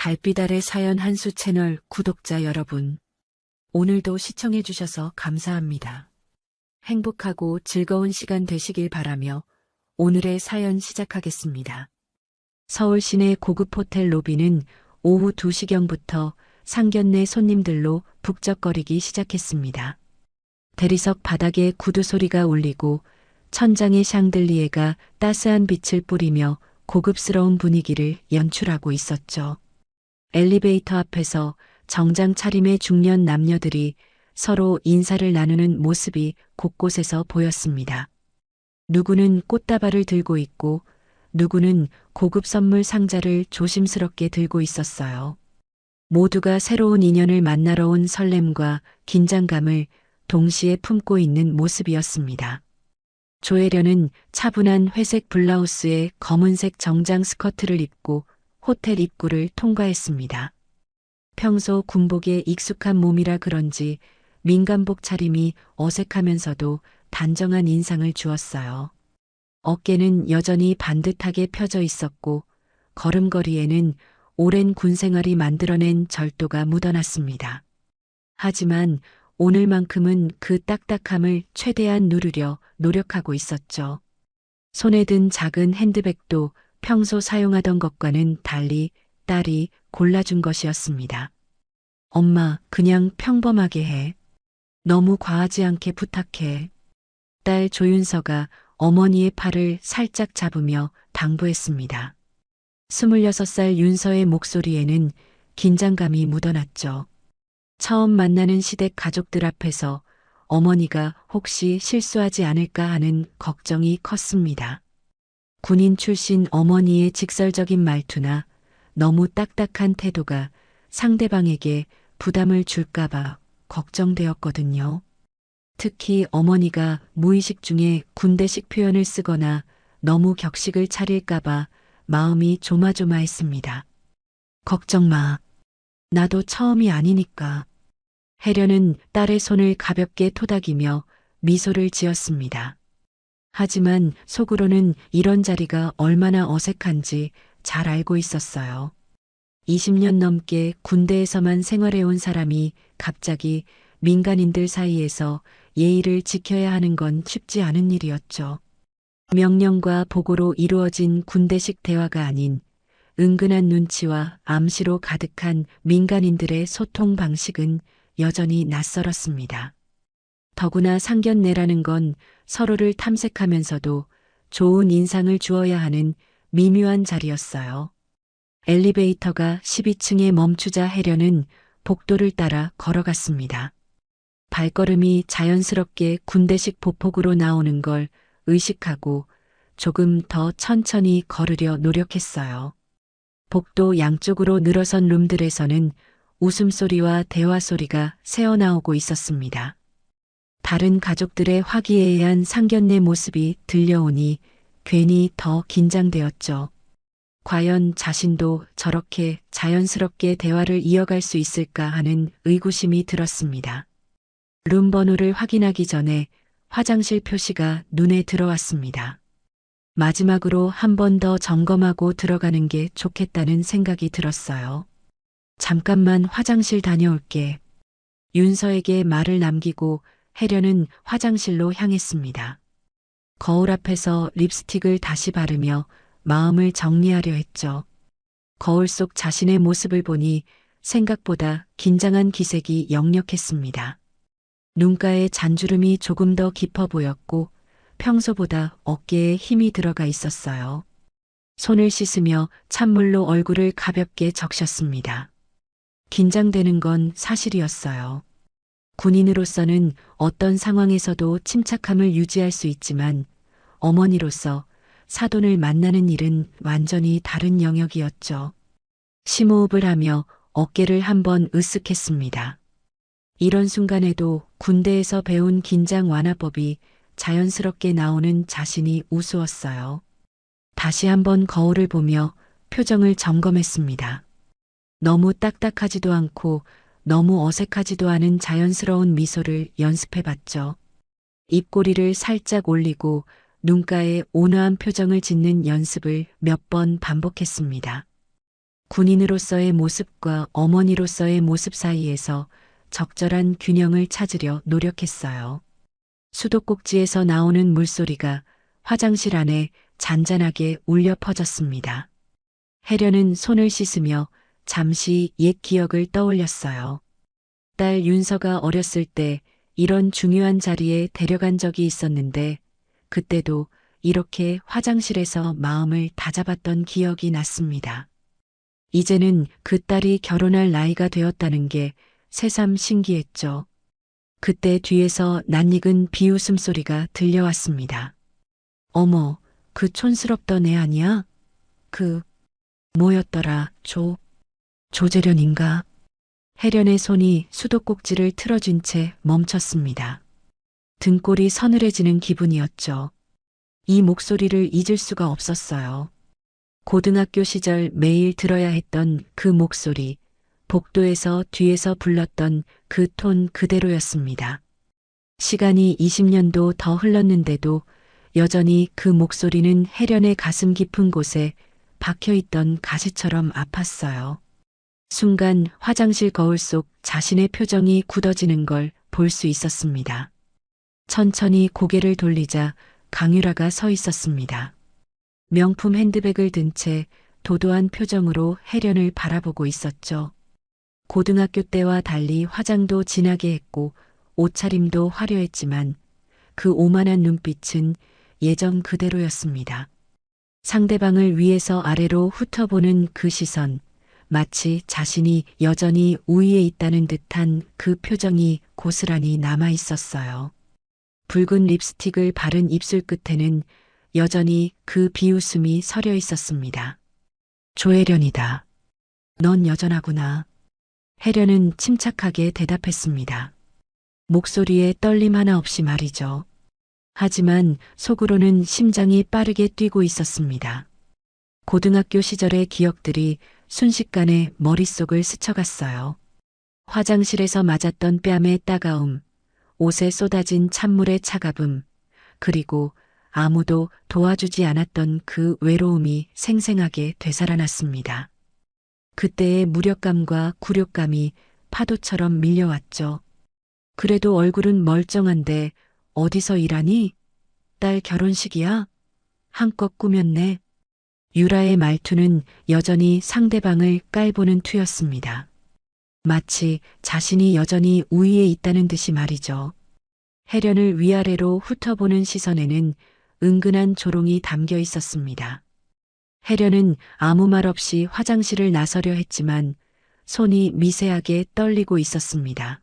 달빛 아래 사연 한수 채널 구독자 여러분, 오늘도 시청해주셔서 감사합니다. 행복하고 즐거운 시간 되시길 바라며 오늘의 사연 시작하겠습니다. 서울 시내 고급 호텔 로비는 오후 2시경부터 상견례 손님들로 북적거리기 시작했습니다. 대리석 바닥에 구두 소리가 울리고 천장의 샹들리에가 따스한 빛을 뿌리며 고급스러운 분위기를 연출하고 있었죠. 엘리베이터 앞에서 정장 차림의 중년 남녀들이 서로 인사를 나누는 모습이 곳곳에서 보였습니다. 누구는 꽃다발을 들고 있고 누구는 고급 선물 상자를 조심스럽게 들고 있었어요. 모두가 새로운 인연을 만나러 온 설렘과 긴장감을 동시에 품고 있는 모습이었습니다. 조혜련은 차분한 회색 블라우스에 검은색 정장 스커트를 입고 호텔 입구를 통과했습니다. 평소 군복에 익숙한 몸이라 그런지 민간복 차림이 어색하면서도 단정한 인상을 주었어요. 어깨는 여전히 반듯하게 펴져 있었고 걸음걸이에는 오랜 군 생활이 만들어낸 절도가 묻어났습니다. 하지만 오늘만큼은 그 딱딱함을 최대한 누르려 노력하고 있었죠. 손에 든 작은 핸드백도 평소 사용하던 것과는 달리 딸이 골라준 것이었습니다. 엄마, 그냥 평범하게 해. 너무 과하지 않게 부탁해. 딸 조윤서가 어머니의 팔을 살짝 잡으며 당부했습니다. 26살 윤서의 목소리에는 긴장감이 묻어났죠. 처음 만나는 시댁 가족들 앞에서 어머니가 혹시 실수하지 않을까 하는 걱정이 컸습니다. 군인 출신 어머니의 직설적인 말투나 너무 딱딱한 태도가 상대방에게 부담을 줄까봐 걱정되었거든요. 특히 어머니가 무의식 중에 군대식 표현을 쓰거나 너무 격식을 차릴까봐 마음이 조마조마했습니다. 걱정 마. 나도 처음이 아니니까. 혜련은 딸의 손을 가볍게 토닥이며 미소를 지었습니다. 하지만 속으로는 이런 자리가 얼마나 어색한지 잘 알고 있었어요. 20년 넘게 군대에서만 생활해온 사람이 갑자기 민간인들 사이에서 예의를 지켜야 하는 건 쉽지 않은 일이었죠. 명령과 보고로 이루어진 군대식 대화가 아닌 은근한 눈치와 암시로 가득한 민간인들의 소통 방식은 여전히 낯설었습니다. 더구나 상견례라는 건 서로를 탐색하면서도 좋은 인상을 주어야 하는 미묘한 자리였어요. 엘리베이터가 12층에 멈추자 혜련은 복도를 따라 걸어갔습니다. 발걸음이 자연스럽게 군대식 보폭으로 나오는 걸 의식하고 조금 더 천천히 걸으려 노력했어요. 복도 양쪽으로 늘어선 룸들에서는 웃음소리와 대화소리가 새어나오고 있었습니다. 다른 가족들의 화기애애한 상견례 모습이 들려오니 괜히 더 긴장되었죠. 과연 자신도 저렇게 자연스럽게 대화를 이어갈 수 있을까 하는 의구심이 들었습니다. 룸 번호를 확인하기 전에 화장실 표시가 눈에 들어왔습니다. 마지막으로 한 번 더 점검하고 들어가는 게 좋겠다는 생각이 들었어요. 잠깐만 화장실 다녀올게. 윤서에게 말을 남기고 혜련은 화장실로 향했습니다. 거울 앞에서 립스틱을 다시 바르며 마음을 정리하려 했죠. 거울 속 자신의 모습을 보니 생각보다 긴장한 기색이 역력했습니다. 눈가에 잔주름이 조금 더 깊어 보였고 평소보다 어깨에 힘이 들어가 있었어요. 손을 씻으며 찬물로 얼굴을 가볍게 적셨습니다. 긴장되는 건 사실이었어요. 군인으로서는 어떤 상황에서도 침착함을 유지할 수 있지만 어머니로서 사돈을 만나는 일은 완전히 다른 영역이었죠. 심호흡을 하며 어깨를 한번 으쓱했습니다. 이런 순간에도 군대에서 배운 긴장 완화법이 자연스럽게 나오는 자신이 우스웠어요. 다시 한번 거울을 보며 표정을 점검했습니다. 너무 딱딱하지도 않고 너무 어색하지도 않은 자연스러운 미소를 연습해봤죠. 입꼬리를 살짝 올리고 눈가에 온화한 표정을 짓는 연습을 몇 번 반복했습니다. 군인으로서의 모습과 어머니로서의 모습 사이에서 적절한 균형을 찾으려 노력했어요. 수도꼭지에서 나오는 물소리가 화장실 안에 잔잔하게 울려 퍼졌습니다. 혜련은 손을 씻으며 잠시 옛 기억을 떠올렸어요. 딸 윤서가 어렸을 때 이런 중요한 자리에 데려간 적이 있었는데 그때도 이렇게 화장실에서 마음을 다잡았던 기억이 났습니다. 이제는 그 딸이 결혼할 나이가 되었다는 게 새삼 신기했죠. 그때 뒤에서 낯익은 비웃음 소리가 들려왔습니다. 어머, 그 촌스럽던 애 아니야? 뭐였더라, 조재련인가? 혜련의 손이 수도꼭지를 틀어준 채 멈췄습니다. 등골이 서늘해지는 기분이었죠. 이 목소리를 잊을 수가 없었어요. 고등학교 시절 매일 들어야 했던 그 목소리, 복도에서 뒤에서 불렀던 그 톤 그대로였습니다. 시간이 20년도 더 흘렀는데도 여전히 그 목소리는 혜련의 가슴 깊은 곳에 박혀있던 가시처럼 아팠어요. 순간 화장실 거울 속 자신의 표정이 굳어지는 걸 볼 수 있었습니다. 천천히 고개를 돌리자 강유라가 서 있었습니다. 명품 핸드백을 든 채 도도한 표정으로 혜련을 바라보고 있었죠. 고등학교 때와 달리 화장도 진하게 했고 옷차림도 화려했지만 그 오만한 눈빛은 예전 그대로였습니다. 상대방을 위에서 아래로 훑어보는 그 시선, 마치 자신이 여전히 우위에 있다는 듯한 그 표정이 고스란히 남아 있었어요. 붉은 립스틱을 바른 입술 끝에는 여전히 그 비웃음이 서려 있었습니다. 조혜련이다. 넌 여전하구나. 혜련은 침착하게 대답했습니다. 목소리에 떨림 하나 없이 말이죠. 하지만 속으로는 심장이 빠르게 뛰고 있었습니다. 고등학교 시절의 기억들이 순식간에 머릿속을 스쳐갔어요. 화장실에서 맞았던 뺨의 따가움, 옷에 쏟아진 찬물의 차가움, 그리고 아무도 도와주지 않았던 그 외로움이 생생하게 되살아났습니다. 그때의 무력감과 굴욕감이 파도처럼 밀려왔죠. 그래도 얼굴은 멀쩡한데 어디서 일하니? 딸 결혼식이야? 한껏 꾸몄네. 유라의 말투는 여전히 상대방을 깔보는 투였습니다. 마치 자신이 여전히 우위에 있다는 듯이 말이죠. 혜련을 위아래로 훑어보는 시선에는 은근한 조롱이 담겨 있었습니다. 혜련은 아무 말 없이 화장실을 나서려 했지만 손이 미세하게 떨리고 있었습니다.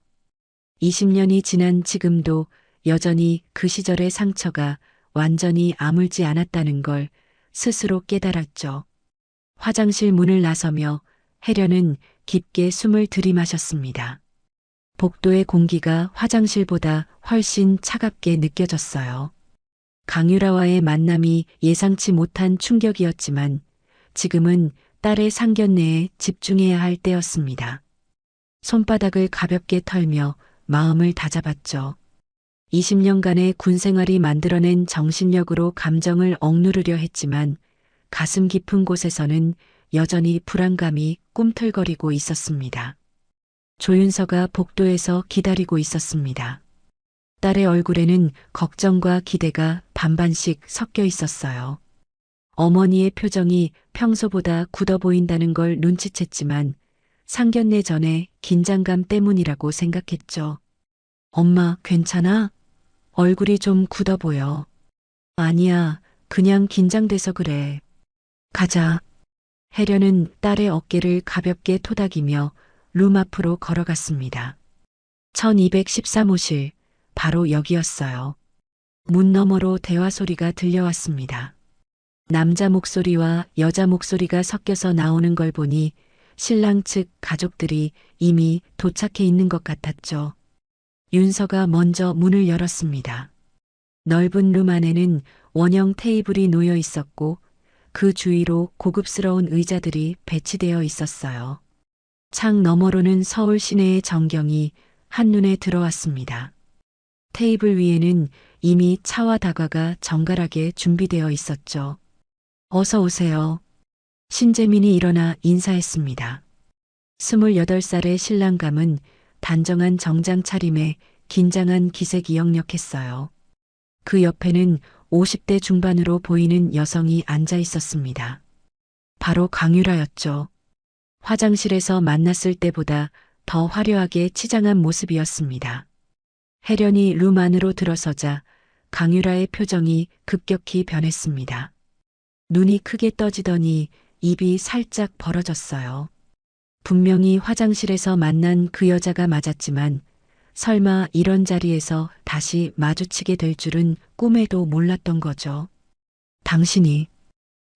20년이 지난 지금도 여전히 그 시절의 상처가 완전히 아물지 않았다는 걸 스스로 깨달았죠. 화장실 문을 나서며 혜련은 깊게 숨을 들이마셨습니다. 복도의 공기가 화장실보다 훨씬 차갑게 느껴졌어요. 강유라와의 만남이 예상치 못한 충격이었지만 지금은 딸의 상견례에 집중해야 할 때였습니다. 손바닥을 가볍게 털며 마음을 다잡았죠. 20년간의 군 생활이 만들어낸 정신력으로 감정을 억누르려 했지만 가슴 깊은 곳에서는 여전히 불안감이 꿈틀거리고 있었습니다. 조윤서가 복도에서 기다리고 있었습니다. 딸의 얼굴에는 걱정과 기대가 반반씩 섞여 있었어요. 어머니의 표정이 평소보다 굳어 보인다는 걸 눈치챘지만 상견례 전에 긴장감 때문이라고 생각했죠. 엄마, 괜찮아? 얼굴이 좀 굳어 보여. 아니야, 그냥 긴장돼서 그래. 가자. 혜련은 딸의 어깨를 가볍게 토닥이며 룸 앞으로 걸어갔습니다. 1213호실, 바로 여기였어요. 문 너머로 대화 소리가 들려왔습니다. 남자 목소리와 여자 목소리가 섞여서 나오는 걸 보니 신랑 측 가족들이 이미 도착해 있는 것 같았죠. 윤서가 먼저 문을 열었습니다. 넓은 룸 안에는 원형 테이블이 놓여 있었고 그 주위로 고급스러운 의자들이 배치되어 있었어요. 창 너머로는 서울 시내의 전경이 한눈에 들어왔습니다. 테이블 위에는 이미 차와 다과가 정갈하게 준비되어 있었죠. 어서 오세요. 신재민이 일어나 인사했습니다. 28살의 신랑감은 단정한 정장 차림에 긴장한 기색이 역력했어요. 그 옆에는 50대 중반으로 보이는 여성이 앉아 있었습니다. 바로 강유라였죠. 화장실에서 만났을 때보다 더 화려하게 치장한 모습이었습니다. 혜련이 룸 안으로 들어서자 강유라의 표정이 급격히 변했습니다. 눈이 크게 떠지더니 입이 살짝 벌어졌어요. 분명히 화장실에서 만난 그 여자가 맞았지만 설마 이런 자리에서 다시 마주치게 될 줄은 꿈에도 몰랐던 거죠. 당신이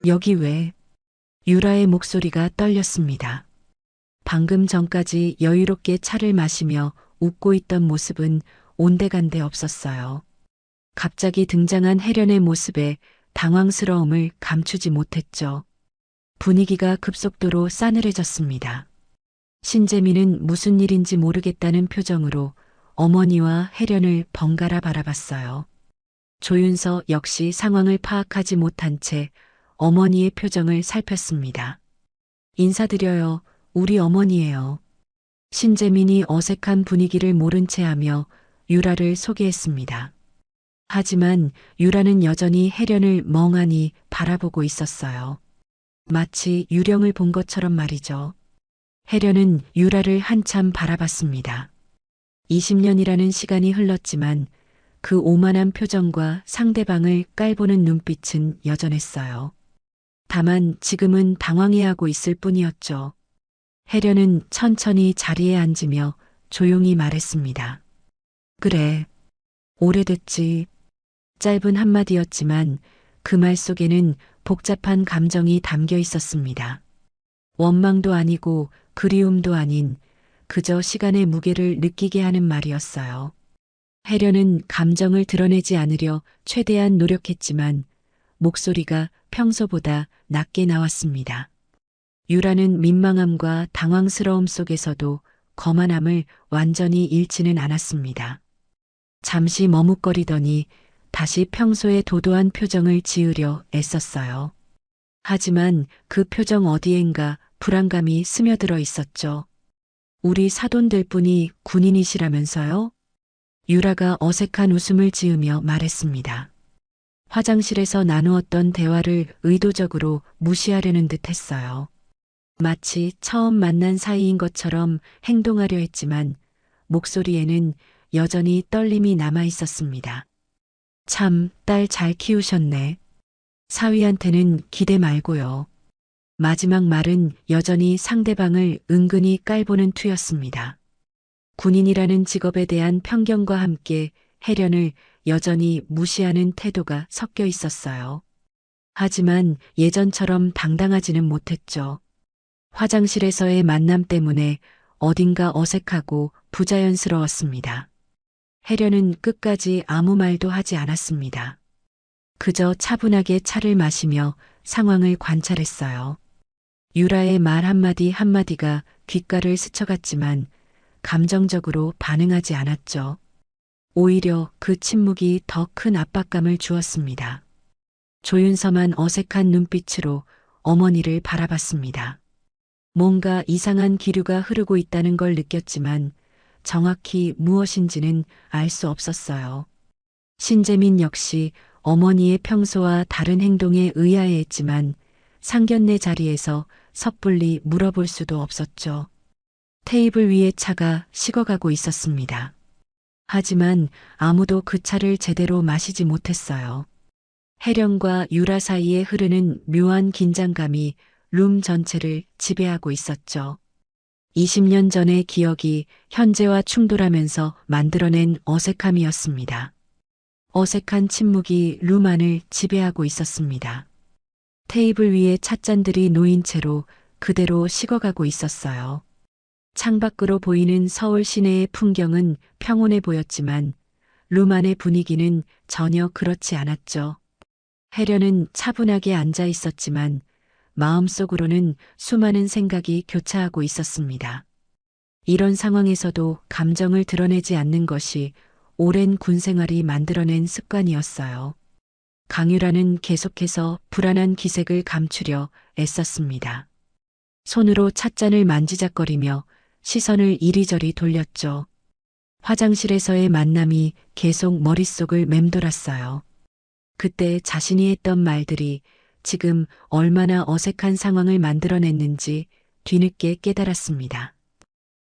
여기 왜? 유라의 목소리가 떨렸습니다. 방금 전까지 여유롭게 차를 마시며 웃고 있던 모습은 온데간데 없었어요. 갑자기 등장한 혜련의 모습에 당황스러움을 감추지 못했죠. 분위기가 급속도로 싸늘해졌습니다. 신재민은 무슨 일인지 모르겠다는 표정으로 어머니와 혜련을 번갈아 바라봤어요. 조윤서 역시 상황을 파악하지 못한 채 어머니의 표정을 살폈습니다. 인사드려요. 우리 어머니예요. 신재민이 어색한 분위기를 모른 채 하며 유라를 소개했습니다. 하지만 유라는 여전히 혜련을 멍하니 바라보고 있었어요. 마치 유령을 본 것처럼 말이죠. 혜련은 유라를 한참 바라봤습니다. 20년이라는 시간이 흘렀지만 그 오만한 표정과 상대방을 깔보는 눈빛은 여전했어요. 다만 지금은 당황해하고 있을 뿐이었죠. 혜련은 천천히 자리에 앉으며 조용히 말했습니다. 그래, 오래됐지. 짧은 한마디였지만 그 말 속에는 복잡한 감정이 담겨 있었습니다. 원망도 아니고 그리움도 아닌 그저 시간의 무게를 느끼게 하는 말이었어요. 혜련은 감정을 드러내지 않으려 최대한 노력했지만 목소리가 평소보다 낮게 나왔습니다. 유라는 민망함과 당황스러움 속에서도 거만함을 완전히 잃지는 않았습니다. 잠시 머뭇거리더니 다시 평소의 도도한 표정을 지으려 애썼어요. 하지만 그 표정 어디엔가 불안감이 스며들어 있었죠. 우리 사돈들 분이 군인이시라면서요? 유라가 어색한 웃음을 지으며 말했습니다. 화장실에서 나누었던 대화를 의도적으로 무시하려는 듯 했어요. 마치 처음 만난 사이인 것처럼 행동하려 했지만 목소리에는 여전히 떨림이 남아 있었습니다. 참, 딸 잘 키우셨네. 사위한테는 기대 말고요. 마지막 말은 여전히 상대방을 은근히 깔보는 투였습니다. 군인이라는 직업에 대한 편견과 함께 혜련을 여전히 무시하는 태도가 섞여 있었어요. 하지만 예전처럼 당당하지는 못했죠. 화장실에서의 만남 때문에 어딘가 어색하고 부자연스러웠습니다. 혜련은 끝까지 아무 말도 하지 않았습니다. 그저 차분하게 차를 마시며 상황을 관찰했어요. 유라의 말 한마디 한마디가 귓가를 스쳐갔지만 감정적으로 반응하지 않았죠. 오히려 그 침묵이 더 큰 압박감을 주었습니다. 조윤서만 어색한 눈빛으로 어머니를 바라봤습니다. 뭔가 이상한 기류가 흐르고 있다는 걸 느꼈지만 정확히 무엇인지는 알 수 없었어요. 신재민 역시 어머니의 평소와 다른 행동에 의아해했지만 상견례 자리에서 섣불리 물어볼 수도 없었죠. 테이블 위에 차가 식어가고 있었습니다. 하지만 아무도 그 차를 제대로 마시지 못했어요. 혜련과 유라 사이에 흐르는 묘한 긴장감이 룸 전체를 지배하고 있었죠. 20년 전의 기억이 현재와 충돌하면서 만들어낸 어색함이었습니다. 어색한 침묵이 룸 안을 지배하고 있었습니다. 테이블 위에 찻잔들이 놓인 채로 그대로 식어가고 있었어요. 창밖으로 보이는 서울 시내의 풍경은 평온해 보였지만 룸 안의 분위기는 전혀 그렇지 않았죠. 혜련은 차분하게 앉아 있었지만 마음속으로는 수많은 생각이 교차하고 있었습니다. 이런 상황에서도 감정을 드러내지 않는 것이 오랜 군 생활이 만들어낸 습관이었어요. 강유라는 계속해서 불안한 기색을 감추려 애썼습니다. 손으로 찻잔을 만지작거리며 시선을 이리저리 돌렸죠. 화장실에서의 만남이 계속 머릿속을 맴돌았어요. 그때 자신이 했던 말들이 지금 얼마나 어색한 상황을 만들어냈는지 뒤늦게 깨달았습니다.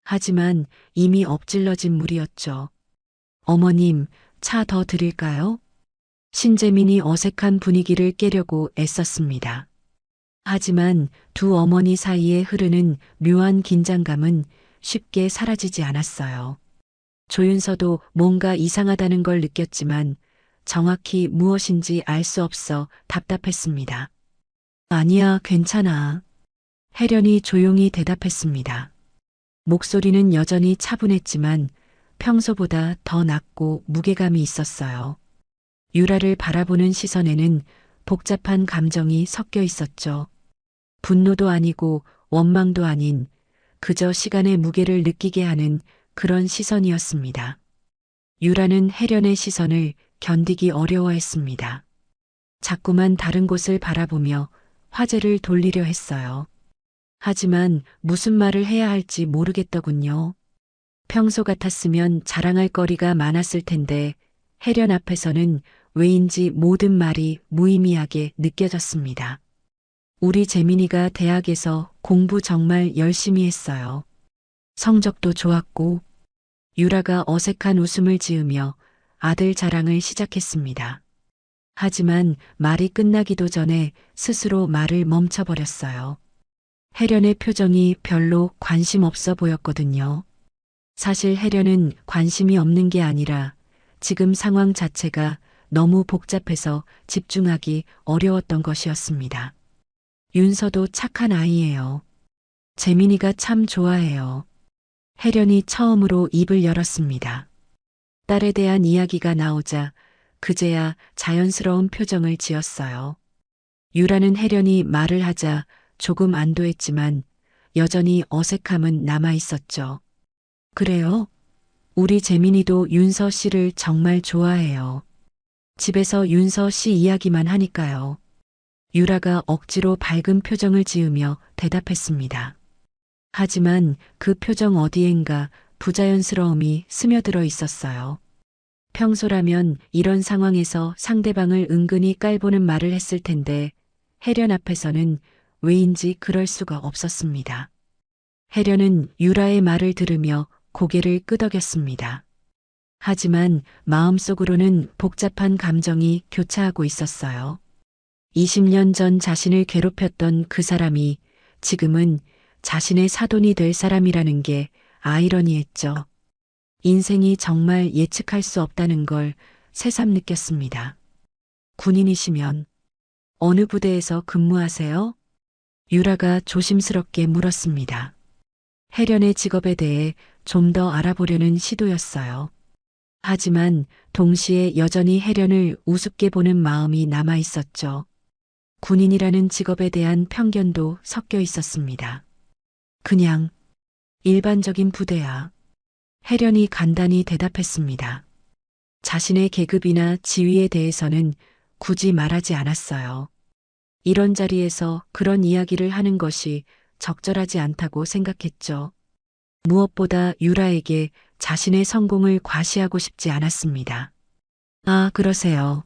하지만 이미 엎질러진 물이었죠. 어머님, 차 더 드릴까요? 신재민이 어색한 분위기를 깨려고 애썼습니다. 하지만 두 어머니 사이에 흐르는 묘한 긴장감은 쉽게 사라지지 않았어요. 조윤서도 뭔가 이상하다는 걸 느꼈지만 정확히 무엇인지 알 수 없어 답답했습니다. 아니야, 괜찮아. 혜련이 조용히 대답했습니다. 목소리는 여전히 차분했지만 평소보다 더 낮고 무게감이 있었어요. 유라를 바라보는 시선에는 복잡한 감정이 섞여 있었죠. 분노도 아니고 원망도 아닌 그저 시간의 무게를 느끼게 하는 그런 시선이었습니다. 유라는 혜련의 시선을 견디기 어려워했습니다. 자꾸만 다른 곳을 바라보며 화제를 돌리려 했어요. 하지만 무슨 말을 해야 할지 모르겠더군요. 평소 같았으면 자랑할 거리가 많았을 텐데 혜련 앞에서는 왜인지 모든 말이 무의미하게 느껴졌습니다. 우리 재민이가 대학에서 공부 정말 열심히 했어요. 성적도 좋았고. 유라가 어색한 웃음을 지으며 아들 자랑을 시작했습니다. 하지만 말이 끝나기도 전에 스스로 말을 멈춰버렸어요. 혜련의 표정이 별로 관심 없어 보였거든요. 사실 혜련은 관심이 없는 게 아니라 지금 상황 자체가 너무 복잡해서 집중하기 어려웠던 것이었습니다. 윤서도 착한 아이예요. 재민이가 참 좋아해요. 혜련이 처음으로 입을 열었습니다. 딸에 대한 이야기가 나오자 그제야 자연스러운 표정을 지었어요. 유라는 혜련이 말을 하자 조금 안도했지만 여전히 어색함은 남아 있었죠. 그래요? 우리 재민이도 윤서 씨를 정말 좋아해요. 집에서 윤서 씨 이야기만 하니까요. 유라가 억지로 밝은 표정을 지으며 대답했습니다. 하지만 그 표정 어디엔가 부자연스러움이 스며들어 있었어요. 평소라면 이런 상황에서 상대방을 은근히 깔보는 말을 했을 텐데 혜련 앞에서는 왜인지 그럴 수가 없었습니다. 혜련은 유라의 말을 들으며 고개를 끄덕였습니다. 하지만 마음속으로는 복잡한 감정이 교차하고 있었어요. 20년 전 자신을 괴롭혔던 그 사람이 지금은 자신의 사돈이 될 사람이라는 게 아이러니했죠. 인생이 정말 예측할 수 없다는 걸 새삼 느꼈습니다. 군인이시면 어느 부대에서 근무하세요? 유라가 조심스럽게 물었습니다. 혜련의 직업에 대해 좀 더 알아보려는 시도였어요. 하지만 동시에 여전히 혜련을 우습게 보는 마음이 남아 있었죠. 군인이라는 직업에 대한 편견도 섞여 있었습니다. 그냥 일반적인 부대야. 혜련이 간단히 대답했습니다. 자신의 계급이나 지위에 대해서는 굳이 말하지 않았어요. 이런 자리에서 그런 이야기를 하는 것이 적절하지 않다고 생각했죠. 무엇보다 유라에게 자신의 성공을 과시하고 싶지 않았습니다. 아, 그러세요.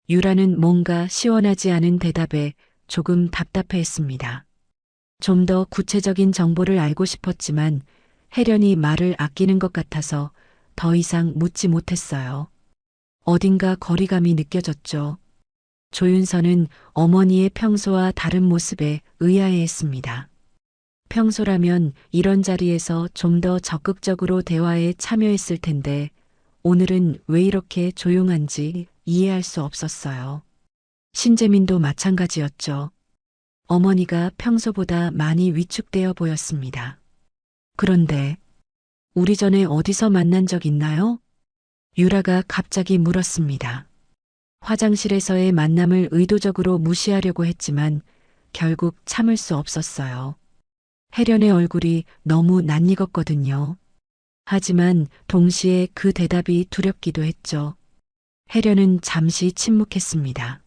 유라는 뭔가 시원하지 않은 대답에 조금 답답해했습니다. 좀 더 구체적인 정보를 알고 싶었지만 혜련이 말을 아끼는 것 같아서 더 이상 묻지 못했어요. 어딘가 거리감이 느껴졌죠. 조윤서는 어머니의 평소와 다른 모습에 의아해했습니다. 평소라면 이런 자리에서 좀 더 적극적으로 대화에 참여했을 텐데 오늘은 왜 이렇게 조용한지 이해할 수 없었어요. 신재민도 마찬가지였죠. 어머니가 평소보다 많이 위축되어 보였습니다. 그런데 우리 전에 어디서 만난 적 있나요? 유라가 갑자기 물었습니다. 화장실에서의 만남을 의도적으로 무시하려고 했지만 결국 참을 수 없었어요. 혜련의 얼굴이 너무 낯익었거든요. 하지만 동시에 그 대답이 두렵기도 했죠. 혜련은 잠시 침묵했습니다.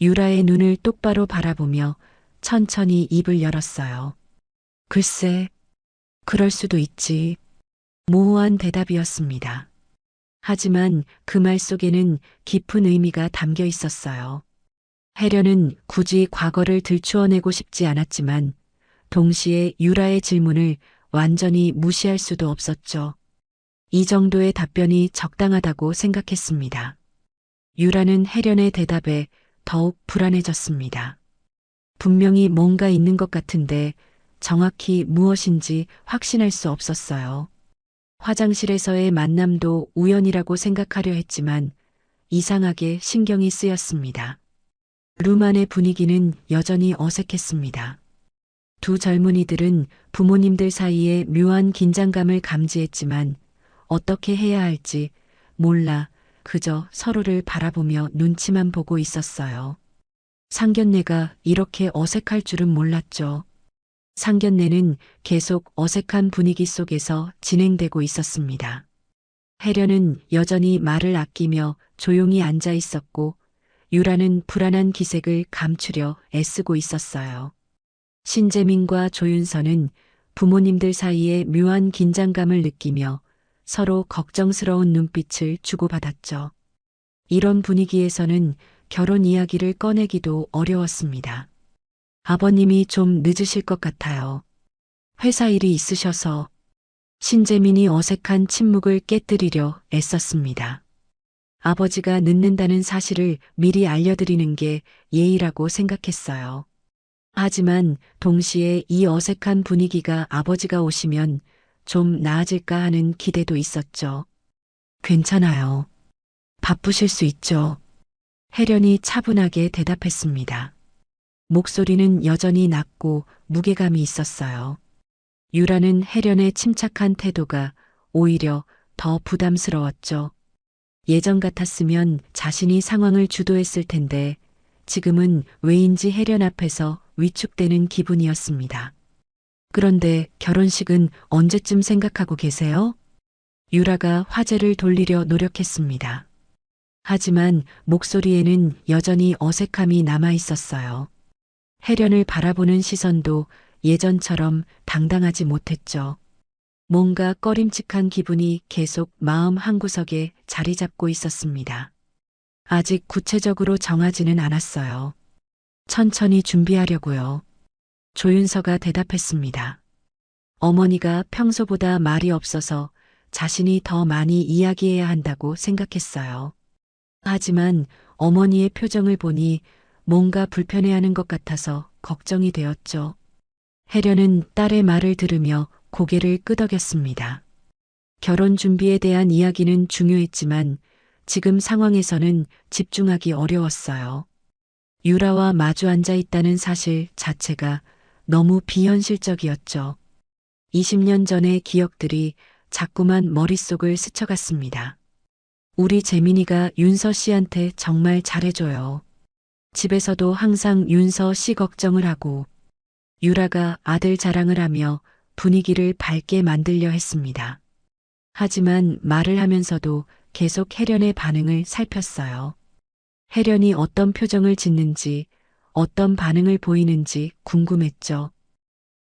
유라의 눈을 똑바로 바라보며 천천히 입을 열었어요. 글쎄, 그럴 수도 있지. 모호한 대답이었습니다. 하지만 그 말 속에는 깊은 의미가 담겨 있었어요. 혜련은 굳이 과거를 들추어내고 싶지 않았지만 동시에 유라의 질문을 완전히 무시할 수도 없었죠. 이 정도의 답변이 적당하다고 생각했습니다. 유라는 혜련의 대답에 더욱 불안해졌습니다. 분명히 뭔가 있는 것 같은데 정확히 무엇인지 확신할 수 없었어요. 화장실에서의 만남도 우연이라고 생각하려 했지만 이상하게 신경이 쓰였습니다. 룸 안의 분위기는 여전히 어색했습니다. 두 젊은이들은 부모님들 사이에 묘한 긴장감을 감지했지만 어떻게 해야 할지 몰라 그저 서로를 바라보며 눈치만 보고 있었어요. 상견례가 이렇게 어색할 줄은 몰랐죠. 상견례는 계속 어색한 분위기 속에서 진행되고 있었습니다. 혜련은 여전히 말을 아끼며 조용히 앉아 있었고 유라는 불안한 기색을 감추려 애쓰고 있었어요. 신재민과 조윤서는 부모님들 사이에 묘한 긴장감을 느끼며 서로 걱정스러운 눈빛을 주고받았죠. 이런 분위기에서는 결혼 이야기를 꺼내기도 어려웠습니다. 아버님이 좀 늦으실 것 같아요. 회사 일이 있으셔서. 신재민이 어색한 침묵을 깨뜨리려 애썼습니다. 아버지가 늦는다는 사실을 미리 알려드리는 게 예의라고 생각했어요. 하지만 동시에 이 어색한 분위기가 아버지가 오시면 좀 나아질까 하는 기대도 있었죠. 괜찮아요. 바쁘실 수 있죠. 혜련이 차분하게 대답했습니다. 목소리는 여전히 낮고 무게감이 있었어요. 유라는 혜련의 침착한 태도가 오히려 더 부담스러웠죠. 예전 같았으면 자신이 상황을 주도했을 텐데 지금은 왜인지 혜련 앞에서 위축되는 기분이었습니다. 그런데 결혼식은 언제쯤 생각하고 계세요? 유라가 화제를 돌리려 노력했습니다. 하지만 목소리에는 여전히 어색함이 남아 있었어요. 혜련을 바라보는 시선도 예전처럼 당당하지 못했죠. 뭔가 꺼림칙한 기분이 계속 마음 한구석에 자리 잡고 있었습니다. 아직 구체적으로 정하지는 않았어요. 천천히 준비하려고요. 조윤서가 대답했습니다. 어머니가 평소보다 말이 없어서 자신이 더 많이 이야기해야 한다고 생각했어요. 하지만 어머니의 표정을 보니 뭔가 불편해하는 것 같아서 걱정이 되었죠. 혜련은 딸의 말을 들으며 고개를 끄덕였습니다. 결혼 준비에 대한 이야기는 중요했지만 지금 상황에서는 집중하기 어려웠어요. 유라와 마주 앉아 있다는 사실 자체가 너무 비현실적이었죠. 20년 전의 기억들이 자꾸만 머릿속을 스쳐갔습니다. 우리 재민이가 윤서 씨한테 정말 잘해줘요. 집에서도 항상 윤서 씨 걱정을 하고 유라가 아들 자랑을 하며 분위기를 밝게 만들려 했습니다. 하지만 말을 하면서도 계속 혜련의 반응을 살폈어요. 혜련이 어떤 표정을 짓는지, 어떤 반응을 보이는지 궁금했죠.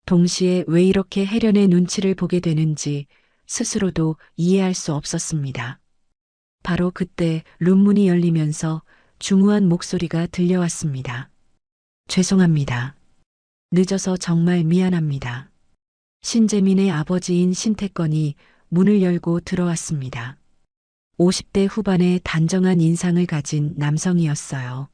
동시에 왜 이렇게 혜련의 눈치를 보게 되는지 스스로도 이해할 수 없었습니다. 바로 그때 룸문이 열리면서 중후한 목소리가 들려왔습니다. 죄송합니다. 늦어서 정말 미안합니다. 신재민의 아버지인 신태권이 문을 열고 들어왔습니다. 50대 후반의 단정한 인상을 가진 남성이었어요.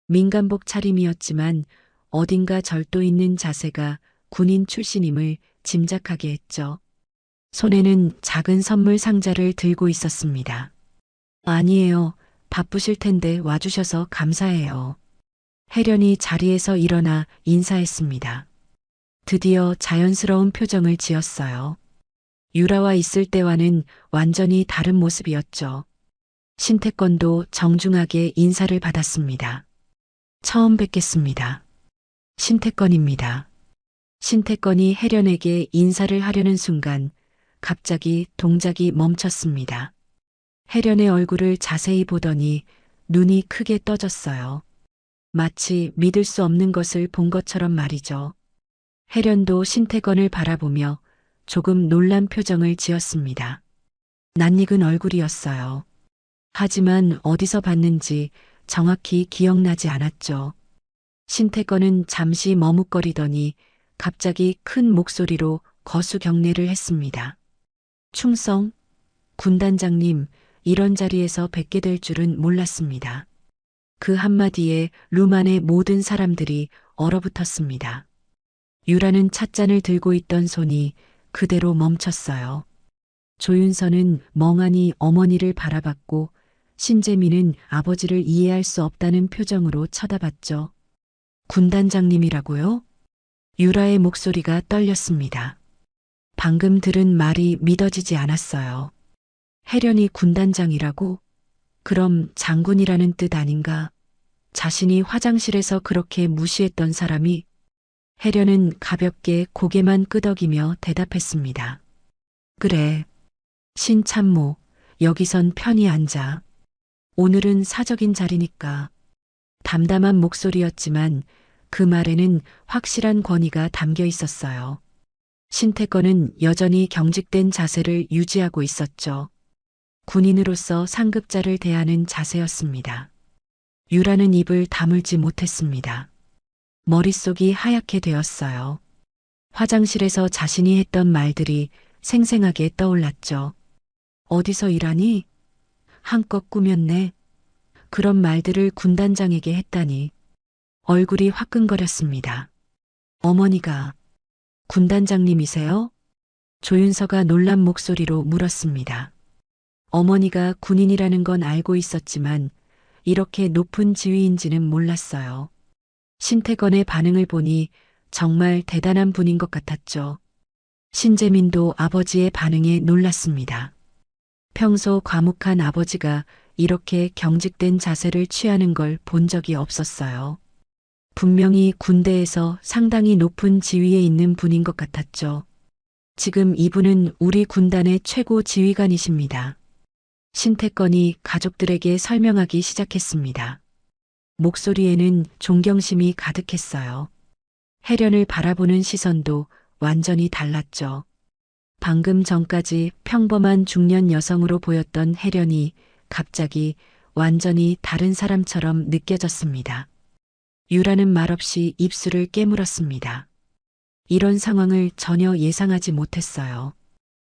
민간복 차림이었지만 어딘가 절도 있는 자세가 군인 출신임을 짐작하게 했죠. 손에는 작은 선물 상자를 들고 있었습니다. 아니에요. 바쁘실 텐데 와주셔서 감사해요. 혜련이 자리에서 일어나 인사했습니다. 드디어 자연스러운 표정을 지었어요. 유라와 있을 때와는 완전히 다른 모습이었죠. 신태권도 정중하게 인사를 받았습니다. 처음 뵙겠습니다. 신태권입니다. 신태권이 혜련에게 인사를 하려는 순간 갑자기 동작이 멈췄습니다. 혜련의 얼굴을 자세히 보더니 눈이 크게 떠졌어요. 마치 믿을 수 없는 것을 본 것처럼 말이죠. 혜련도 신태건을 바라보며 조금 놀란 표정을 지었습니다. 낯익은 얼굴이었어요. 하지만 어디서 봤는지 정확히 기억나지 않았죠. 신태건은 잠시 머뭇거리더니 갑자기 큰 목소리로 거수 경례를 했습니다. 충성, 군단장님, 이런 자리에서 뵙게 될 줄은 몰랐습니다. 그 한마디에 루만의 모든 사람들이 얼어붙었습니다. 유라는 찻잔을 들고 있던 손이 그대로 멈췄어요. 조윤서는 멍하니 어머니를 바라봤고 신재민은 아버지를 이해할 수 없다는 표정으로 쳐다봤죠. 군단장님이라고요? 유라의 목소리가 떨렸습니다. 방금 들은 말이 믿어지지 않았어요. 혜련이 군단장이라고? 그럼 장군이라는 뜻 아닌가? 자신이 화장실에서 그렇게 무시했던 사람이? 혜련은 가볍게 고개만 끄덕이며 대답했습니다. 그래. 신참모, 여기선 편히 앉아. 오늘은 사적인 자리니까. 담담한 목소리였지만 그 말에는 확실한 권위가 담겨 있었어요. 신태건은 여전히 경직된 자세를 유지하고 있었죠. 군인으로서 상급자를 대하는 자세였습니다. 유라는 입을 다물지 못했습니다. 머릿속이 하얗게 되었어요. 화장실에서 자신이 했던 말들이 생생하게 떠올랐죠. 어디서 일하니? 한껏 꾸몄네. 그런 말들을 군단장에게 했다니. 얼굴이 화끈거렸습니다. 어머니가 군단장님이세요? 조윤서가 놀란 목소리로 물었습니다. 어머니가 군인이라는 건 알고 있었지만 이렇게 높은 지위인지는 몰랐어요. 신태건의 반응을 보니 정말 대단한 분인 것 같았죠. 신재민도 아버지의 반응에 놀랐습니다. 평소 과묵한 아버지가 이렇게 경직된 자세를 취하는 걸 본 적이 없었어요. 분명히 군대에서 상당히 높은 지위에 있는 분인 것 같았죠. 지금 이분은 우리 군단의 최고 지휘관이십니다. 신태건이 가족들에게 설명하기 시작했습니다. 목소리에는 존경심이 가득했어요. 혜련을 바라보는 시선도 완전히 달랐죠. 방금 전까지 평범한 중년 여성으로 보였던 혜련이 갑자기 완전히 다른 사람처럼 느껴졌습니다. 유라는 말없이 입술을 깨물었습니다. 이런 상황을 전혀 예상하지 못했어요.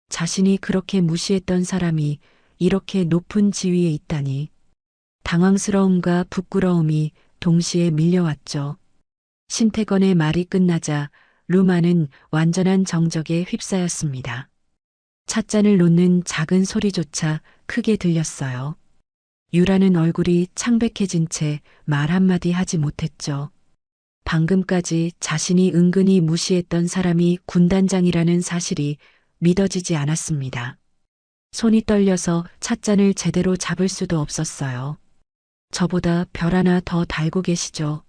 자신이 그렇게 무시했던 사람이 이렇게 높은 지위에 있다니. 당황스러움과 부끄러움이 동시에 밀려왔죠. 신태건의 말이 끝나자 루마는 완전한 정적에 휩싸였습니다. 찻잔을 놓는 작은 소리조차 크게 들렸어요. 유라는 얼굴이 창백해진 채 말 한마디 하지 못했죠. 방금까지 자신이 은근히 무시했던 사람이 군단장이라는 사실이 믿어지지 않았습니다. 손이 떨려서 찻잔을 제대로 잡을 수도 없었어요. 저보다 별 하나 더 달고 계시죠.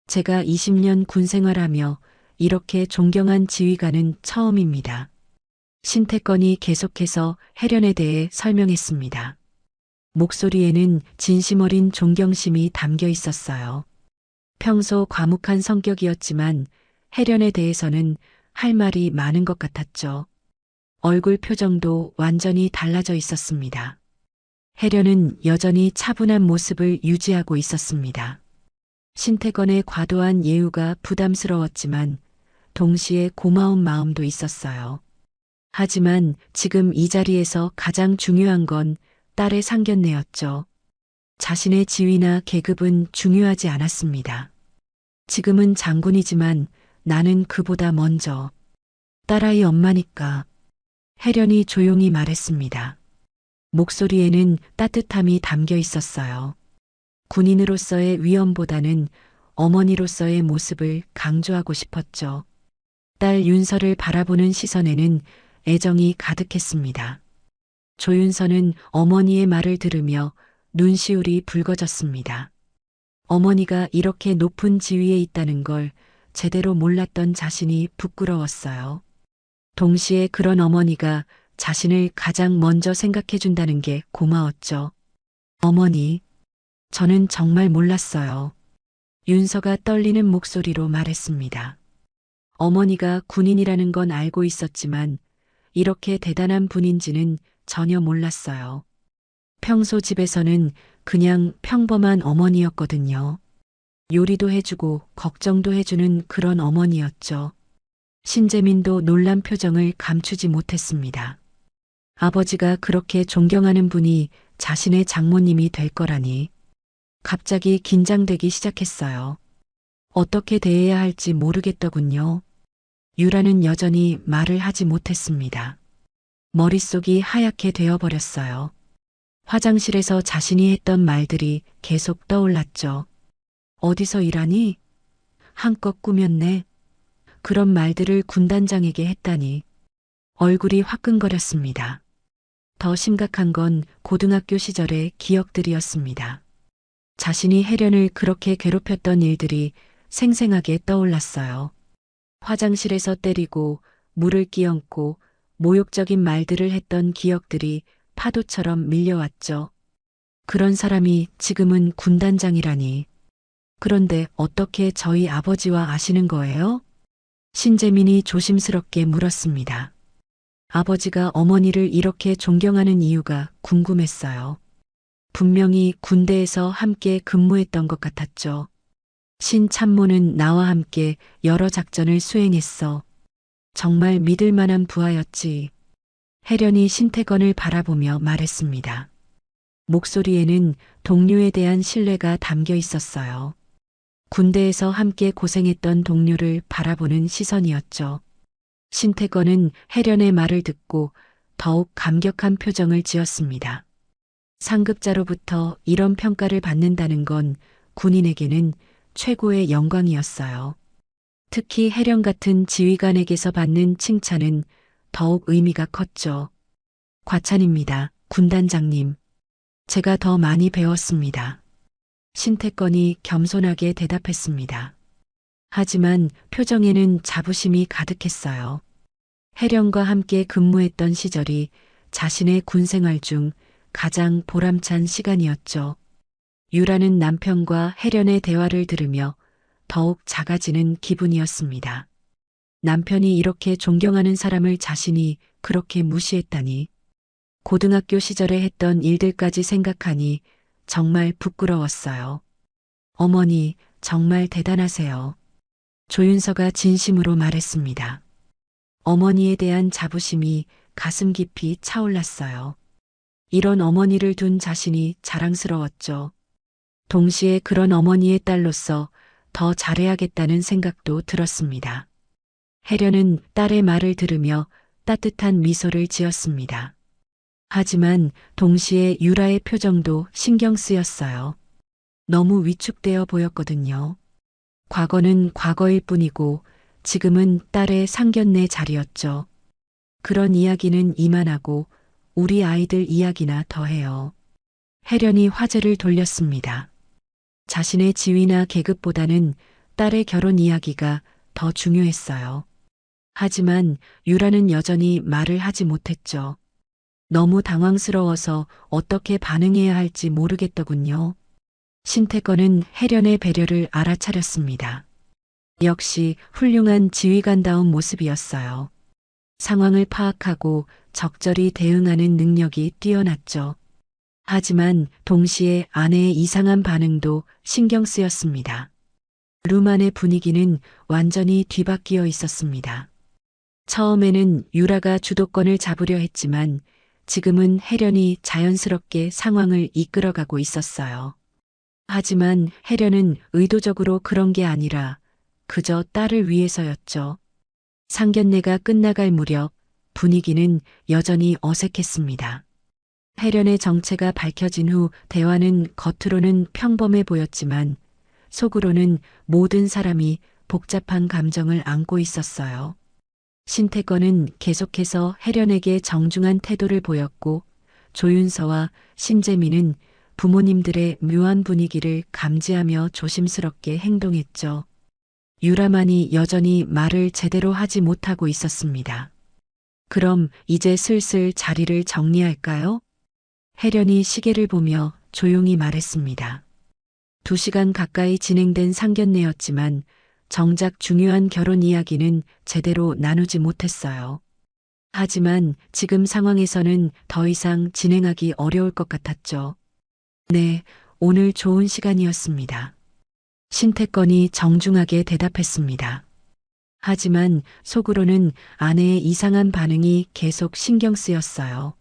제가 20년 군 생활하며 이렇게 존경한 지휘관은 처음입니다. 신태건이 계속해서 혜련에 대해 설명했습니다. 목소리에는 진심 어린 존경심이 담겨 있었어요. 평소 과묵한 성격이었지만 혜련에 대해서는 할 말이 많은 것 같았죠. 얼굴 표정도 완전히 달라져 있었습니다. 혜련은 여전히 차분한 모습을 유지하고 있었습니다. 신태건의 과도한 예우가 부담스러웠지만 동시에 고마운 마음도 있었어요. 하지만 지금 이 자리에서 가장 중요한 건 딸의 상견례였죠. 자신의 지위나 계급은 중요하지 않았습니다. 지금은 장군이지만 나는 그보다 먼저 딸아이 엄마니까. 혜련이 조용히 말했습니다. 목소리에는 따뜻함이 담겨 있었어요. 군인으로서의 위엄보다는 어머니로서의 모습을 강조하고 싶었죠. 딸 윤서를 바라보는 시선에는 애정이 가득했습니다. 조윤서는 어머니의 말을 들으며 눈시울이 붉어졌습니다. 어머니가 이렇게 높은 지위에 있다는 걸 제대로 몰랐던 자신이 부끄러웠어요. 동시에 그런 어머니가 자신을 가장 먼저 생각해 준다는 게 고마웠죠. 어머니, 저는 정말 몰랐어요. 윤서가 떨리는 목소리로 말했습니다. 어머니가 군인이라는 건 알고 있었지만 이렇게 대단한 분인지는 전혀 몰랐어요. 평소 집에서는 그냥 평범한 어머니였거든요. 요리도 해주고 걱정도 해주는 그런 어머니였죠. 신재민도 놀란 표정을 감추지 못했습니다. 아버지가 그렇게 존경하는 분이 자신의 장모님이 될 거라니. 갑자기 긴장되기 시작했어요. 어떻게 대해야 할지 모르겠더군요. 유라는 여전히 말을 하지 못했습니다. 머릿속이 하얗게 되어버렸어요. 화장실에서 자신이 했던 말들이 계속 떠올랐죠. 어디서 일하니? 한껏 꾸몄네. 그런 말들을 군단장에게 했다니. 얼굴이 화끈거렸습니다. 더 심각한 건 고등학교 시절의 기억들이었습니다. 자신이 혜련을 그렇게 괴롭혔던 일들이 생생하게 떠올랐어요. 화장실에서 때리고 물을 끼얹고 모욕적인 말들을 했던 기억들이 파도처럼 밀려왔죠. 그런 사람이 지금은 군단장이라니. 그런데 어떻게 저희 아버지와 아시는 거예요? 신재민이 조심스럽게 물었습니다. 아버지가 어머니를 이렇게 존경하는 이유가 궁금했어요. 분명히 군대에서 함께 근무했던 것 같았죠. 신 참모는 나와 함께 여러 작전을 수행했어. 정말 믿을 만한 부하였지. 혜련이 신태건을 바라보며 말했습니다. 목소리에는 동료에 대한 신뢰가 담겨 있었어요. 군대에서 함께 고생했던 동료를 바라보는 시선이었죠. 신태건은 혜련의 말을 듣고 더욱 감격한 표정을 지었습니다. 상급자로부터 이런 평가를 받는다는 건 군인에게는 최고의 영광이었어요. 특히 혜련 같은 지휘관에게서 받는 칭찬은 더욱 의미가 컸죠. 과찬입니다, 군단장님. 제가 더 많이 배웠습니다. 신태건이 겸손하게 대답했습니다. 하지만 표정에는 자부심이 가득했어요. 혜련과 함께 근무했던 시절이 자신의 군생활 중 가장 보람찬 시간이었죠. 유라는 남편과 혜련의 대화를 들으며 더욱 작아지는 기분이었습니다. 남편이 이렇게 존경하는 사람을 자신이 그렇게 무시했다니. 고등학교 시절에 했던 일들까지 생각하니 정말 부끄러웠어요. 어머니, 정말 대단하세요. 조윤서가 진심으로 말했습니다. 어머니에 대한 자부심이 가슴 깊이 차올랐어요. 이런 어머니를 둔 자신이 자랑스러웠죠. 동시에 그런 어머니의 딸로서 더 잘해야겠다는 생각도 들었습니다. 혜련은 딸의 말을 들으며 따뜻한 미소를 지었습니다. 하지만 동시에 유라의 표정도 신경 쓰였어요. 너무 위축되어 보였거든요. 과거는 과거일 뿐이고 지금은 딸의 상견례 자리였죠. 그런 이야기는 이만하고 우리 아이들 이야기나 더해요. 혜련이 화제를 돌렸습니다. 자신의 지위나 계급보다는 딸의 결혼 이야기가 더 중요했어요. 하지만 유라는 여전히 말을 하지 못했죠. 너무 당황스러워서 어떻게 반응해야 할지 모르겠더군요. 신태건은 혜련의 배려를 알아차렸습니다. 역시 훌륭한 지휘관다운 모습이었어요. 상황을 파악하고 적절히 대응하는 능력이 뛰어났죠. 하지만 동시에 아내의 이상한 반응도 신경 쓰였습니다. 룸 안의 분위기는 완전히 뒤바뀌어 있었습니다. 처음에는 유라가 주도권을 잡으려 했지만 지금은 혜련이 자연스럽게 상황을 이끌어가고 있었어요. 하지만 혜련은 의도적으로 그런 게 아니라 그저 딸을 위해서였죠. 상견례가 끝나갈 무렵 분위기는 여전히 어색했습니다. 혜련의 정체가 밝혀진 후 대화는 겉으로는 평범해 보였지만 속으로는 모든 사람이 복잡한 감정을 안고 있었어요. 신태건은 계속해서 혜련에게 정중한 태도를 보였고 조윤서와 신재민은 부모님들의 묘한 분위기를 감지하며 조심스럽게 행동했죠. 유라만이 여전히 말을 제대로 하지 못하고 있었습니다. 그럼 이제 슬슬 자리를 정리할까요? 혜련이 시계를 보며 조용히 말했습니다. 2시간 가까이 진행된 상견례였지만 정작 중요한 결혼 이야기는 제대로 나누지 못했어요. 하지만 지금 상황에서는 더 이상 진행하기 어려울 것 같았죠. 네, 오늘 좋은 시간이었습니다. 신태권이 정중하게 대답했습니다. 하지만 속으로는 아내의 이상한 반응이 계속 신경 쓰였어요.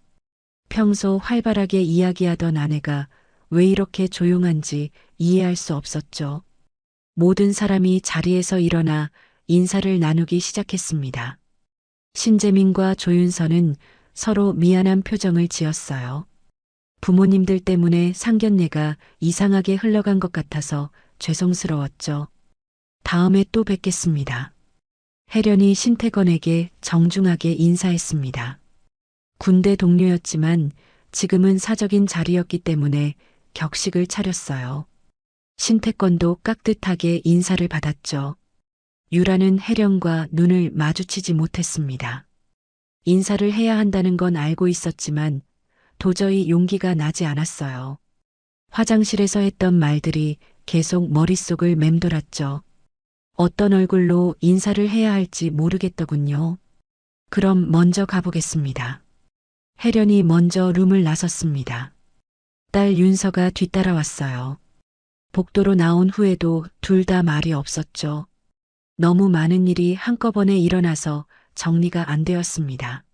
평소 활발하게 이야기하던 아내가 왜 이렇게 조용한지 이해할 수 없었죠. 모든 사람이 자리에서 일어나 인사를 나누기 시작했습니다. 신재민과 조윤선은 서로 미안한 표정을 지었어요. 부모님들 때문에 상견례가 이상하게 흘러간 것 같아서 죄송스러웠죠. 다음에 또 뵙겠습니다. 혜련이 신태건에게 정중하게 인사했습니다. 군대 동료였지만 지금은 사적인 자리였기 때문에 격식을 차렸어요. 신태건도 깍듯하게 인사를 받았죠. 유라는 혜련과 눈을 마주치지 못했습니다. 인사를 해야 한다는 건 알고 있었지만 도저히 용기가 나지 않았어요. 화장실에서 했던 말들이 계속 머릿속을 맴돌았죠. 어떤 얼굴로 인사를 해야 할지 모르겠더군요. 그럼 먼저 가보겠습니다. 혜련이 먼저 룸을 나섰습니다. 딸 윤서가 뒤따라왔어요. 복도로 나온 후에도 둘 다 말이 없었죠. 너무 많은 일이 한꺼번에 일어나서 정리가 안 되었습니다.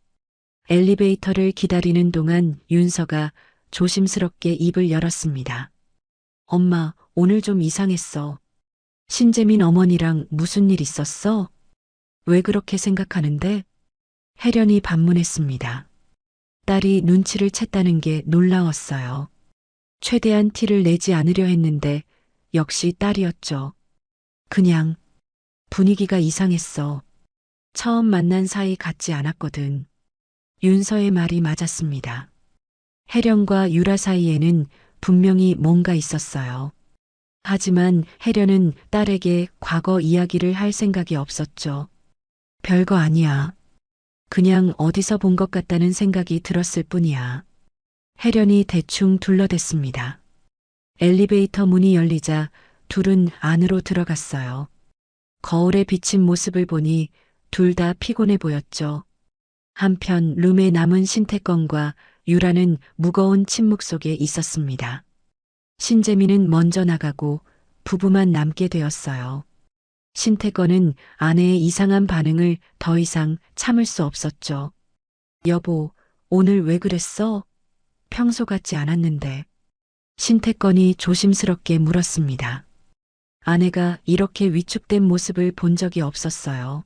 엘리베이터를 기다리는 동안 윤서가 조심스럽게 입을 열었습니다. 엄마, 오늘 좀 이상했어. 신재민 어머니랑 무슨 일 있었어? 왜 그렇게 생각하는데? 혜련이 반문했습니다. 딸이 눈치를 챘다는 게 놀라웠어요. 최대한 티를 내지 않으려 했는데 역시 딸이었죠. 그냥 분위기가 이상했어. 처음 만난 사이 같지 않았거든. 윤서의 말이 맞았습니다. 혜련과 유라 사이에는 분명히 뭔가 있었어요. 하지만 혜련은 딸에게 과거 이야기를 할 생각이 없었죠. 별거 아니야. 그냥 어디서 본 것 같다는 생각이 들었을 뿐이야. 혜련이 대충 둘러댔습니다. 엘리베이터 문이 열리자 둘은 안으로 들어갔어요. 거울에 비친 모습을 보니 둘 다 피곤해 보였죠. 한편 룸에 남은 신태건과 유라는 무거운 침묵 속에 있었습니다. 신재민은 먼저 나가고 부부만 남게 되었어요. 신태건은 아내의 이상한 반응을 더 이상 참을 수 없었죠. 여보, 오늘 왜 그랬어? 평소 같지 않았는데. 신태건이 조심스럽게 물었습니다. 아내가 이렇게 위축된 모습을 본 적이 없었어요.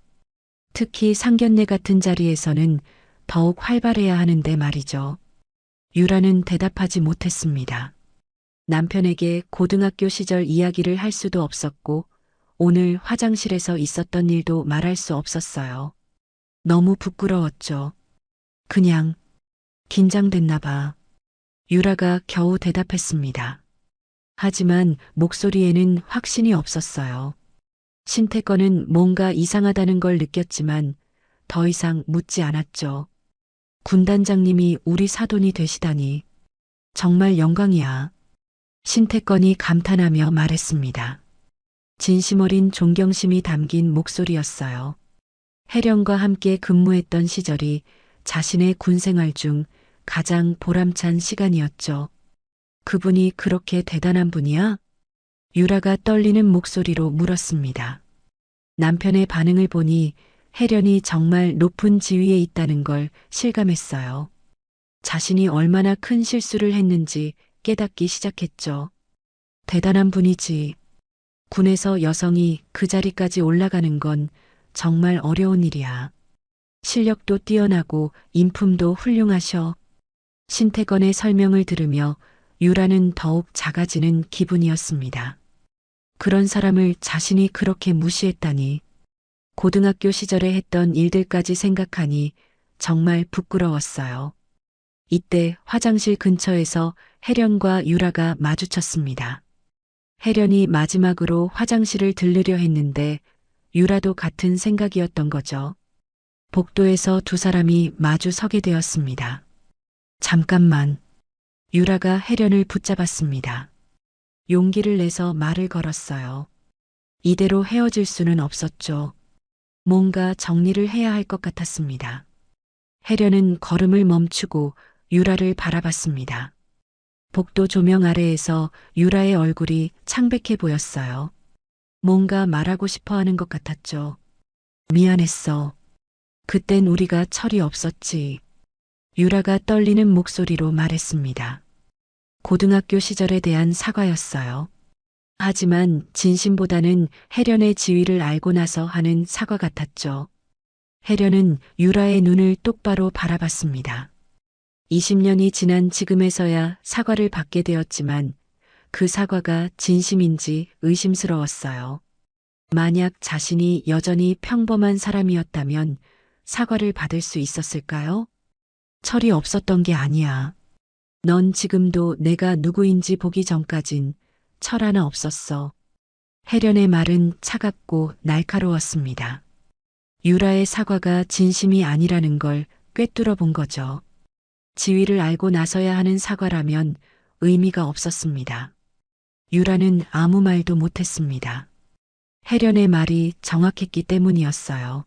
특히 상견례 같은 자리에서는 더욱 활발해야 하는데 말이죠. 유라는 대답하지 못했습니다. 남편에게 고등학교 시절 이야기를 할 수도 없었고 오늘 화장실에서 있었던 일도 말할 수 없었어요. 너무 부끄러웠죠. 그냥 긴장됐나 봐. 유라가 겨우 대답했습니다. 하지만 목소리에는 확신이 없었어요. 신태건은 뭔가 이상하다는 걸 느꼈지만 더 이상 묻지 않았죠. 군단장님이 우리 사돈이 되시다니 정말 영광이야. 신태건이 감탄하며 말했습니다. 진심 어린 존경심이 담긴 목소리였어요. 혜련과 함께 근무했던 시절이 자신의 군 생활 중 가장 보람찬 시간이었죠. 그분이 그렇게 대단한 분이야? 유라가 떨리는 목소리로 물었습니다. 남편의 반응을 보니 혜련이 정말 높은 지위에 있다는 걸 실감했어요. 자신이 얼마나 큰 실수를 했는지 깨닫기 시작했죠. 대단한 분이지. 군에서 여성이 그 자리까지 올라가는 건 정말 어려운 일이야. 실력도 뛰어나고 인품도 훌륭하셔. 신태건의 설명을 들으며 유라는 더욱 작아지는 기분이었습니다. 그런 사람을 자신이 그렇게 무시했다니. 고등학교 시절에 했던 일들까지 생각하니 정말 부끄러웠어요. 이때 화장실 근처에서 혜련과 유라가 마주쳤습니다. 혜련이 마지막으로 화장실을 들르려 했는데 유라도 같은 생각이었던 거죠. 복도에서 두 사람이 마주 서게 되었습니다. 잠깐만. 유라가 혜련을 붙잡았습니다. 용기를 내서 말을 걸었어요. 이대로 헤어질 수는 없었죠. 뭔가 정리를 해야 할 것 같았습니다. 혜련은 걸음을 멈추고 유라를 바라봤습니다. 복도 조명 아래에서 유라의 얼굴이 창백해 보였어요. 뭔가 말하고 싶어 하는 것 같았죠. 미안했어. 그땐 우리가 철이 없었지. 유라가 떨리는 목소리로 말했습니다. 고등학교 시절에 대한 사과였어요. 하지만 진심보다는 혜련의 지위를 알고 나서 하는 사과 같았죠. 혜련은 유라의 눈을 똑바로 바라봤습니다. 20년이 지난 지금에서야 사과를 받게 되었지만 그 사과가 진심인지 의심스러웠어요. 만약 자신이 여전히 평범한 사람이었다면 사과를 받을 수 있었을까요? 철이 없었던 게 아니야. 넌 지금도 내가 누구인지 보기 전까진 철 하나 없었어. 혜련의 말은 차갑고 날카로웠습니다. 유라의 사과가 진심이 아니라는 걸 꿰뚫어 본 거죠. 지위를 알고 나서야 하는 사과라면 의미가 없었습니다. 유라는 아무 말도 못했습니다. 혜련의 말이 정확했기 때문이었어요.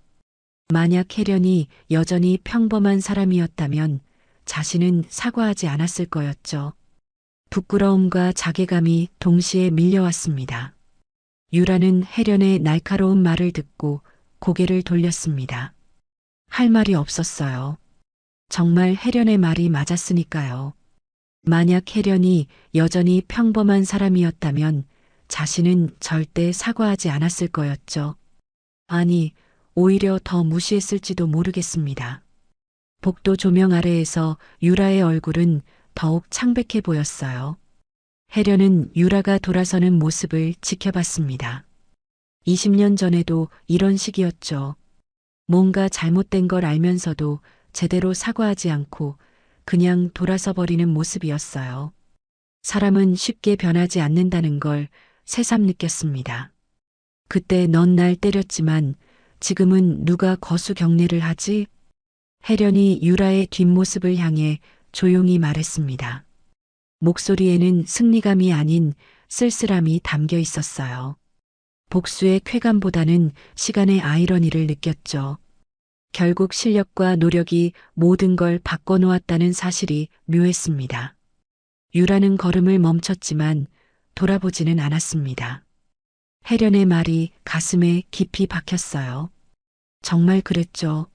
만약 혜련이 여전히 평범한 사람이었다면 자신은 사과하지 않았을 거였죠. 부끄러움과 자괴감이 동시에 밀려왔습니다. 유라는 혜련의 날카로운 말을 듣고 고개를 돌렸습니다. 할 말이 없었어요. 정말 혜련의 말이 맞았으니까요. 만약 혜련이 여전히 평범한 사람이었다면 자신은 절대 사과하지 않았을 거였죠. 아니, 오히려 더 무시했을지도 모르겠습니다. 복도 조명 아래에서 유라의 얼굴은 더욱 창백해 보였어요. 혜련은 유라가 돌아서는 모습을 지켜봤습니다. 20년 전에도 이런 식이었죠. 뭔가 잘못된 걸 알면서도 제대로 사과하지 않고 그냥 돌아서 버리는 모습이었어요. 사람은 쉽게 변하지 않는다는 걸 새삼 느꼈습니다. 그때 넌 날 때렸지만 지금은 누가 거수 경례를 하지? 혜련이 유라의 뒷모습을 향해 조용히 말했습니다. 목소리에는 승리감이 아닌 쓸쓸함이 담겨 있었어요. 복수의 쾌감보다는 시간의 아이러니를 느꼈죠. 결국 실력과 노력이 모든 걸 바꿔놓았다는 사실이 묘했습니다. 유라는 걸음을 멈췄지만 돌아보지는 않았습니다. 혜련의 말이 가슴에 깊이 박혔어요. 정말 그랬죠.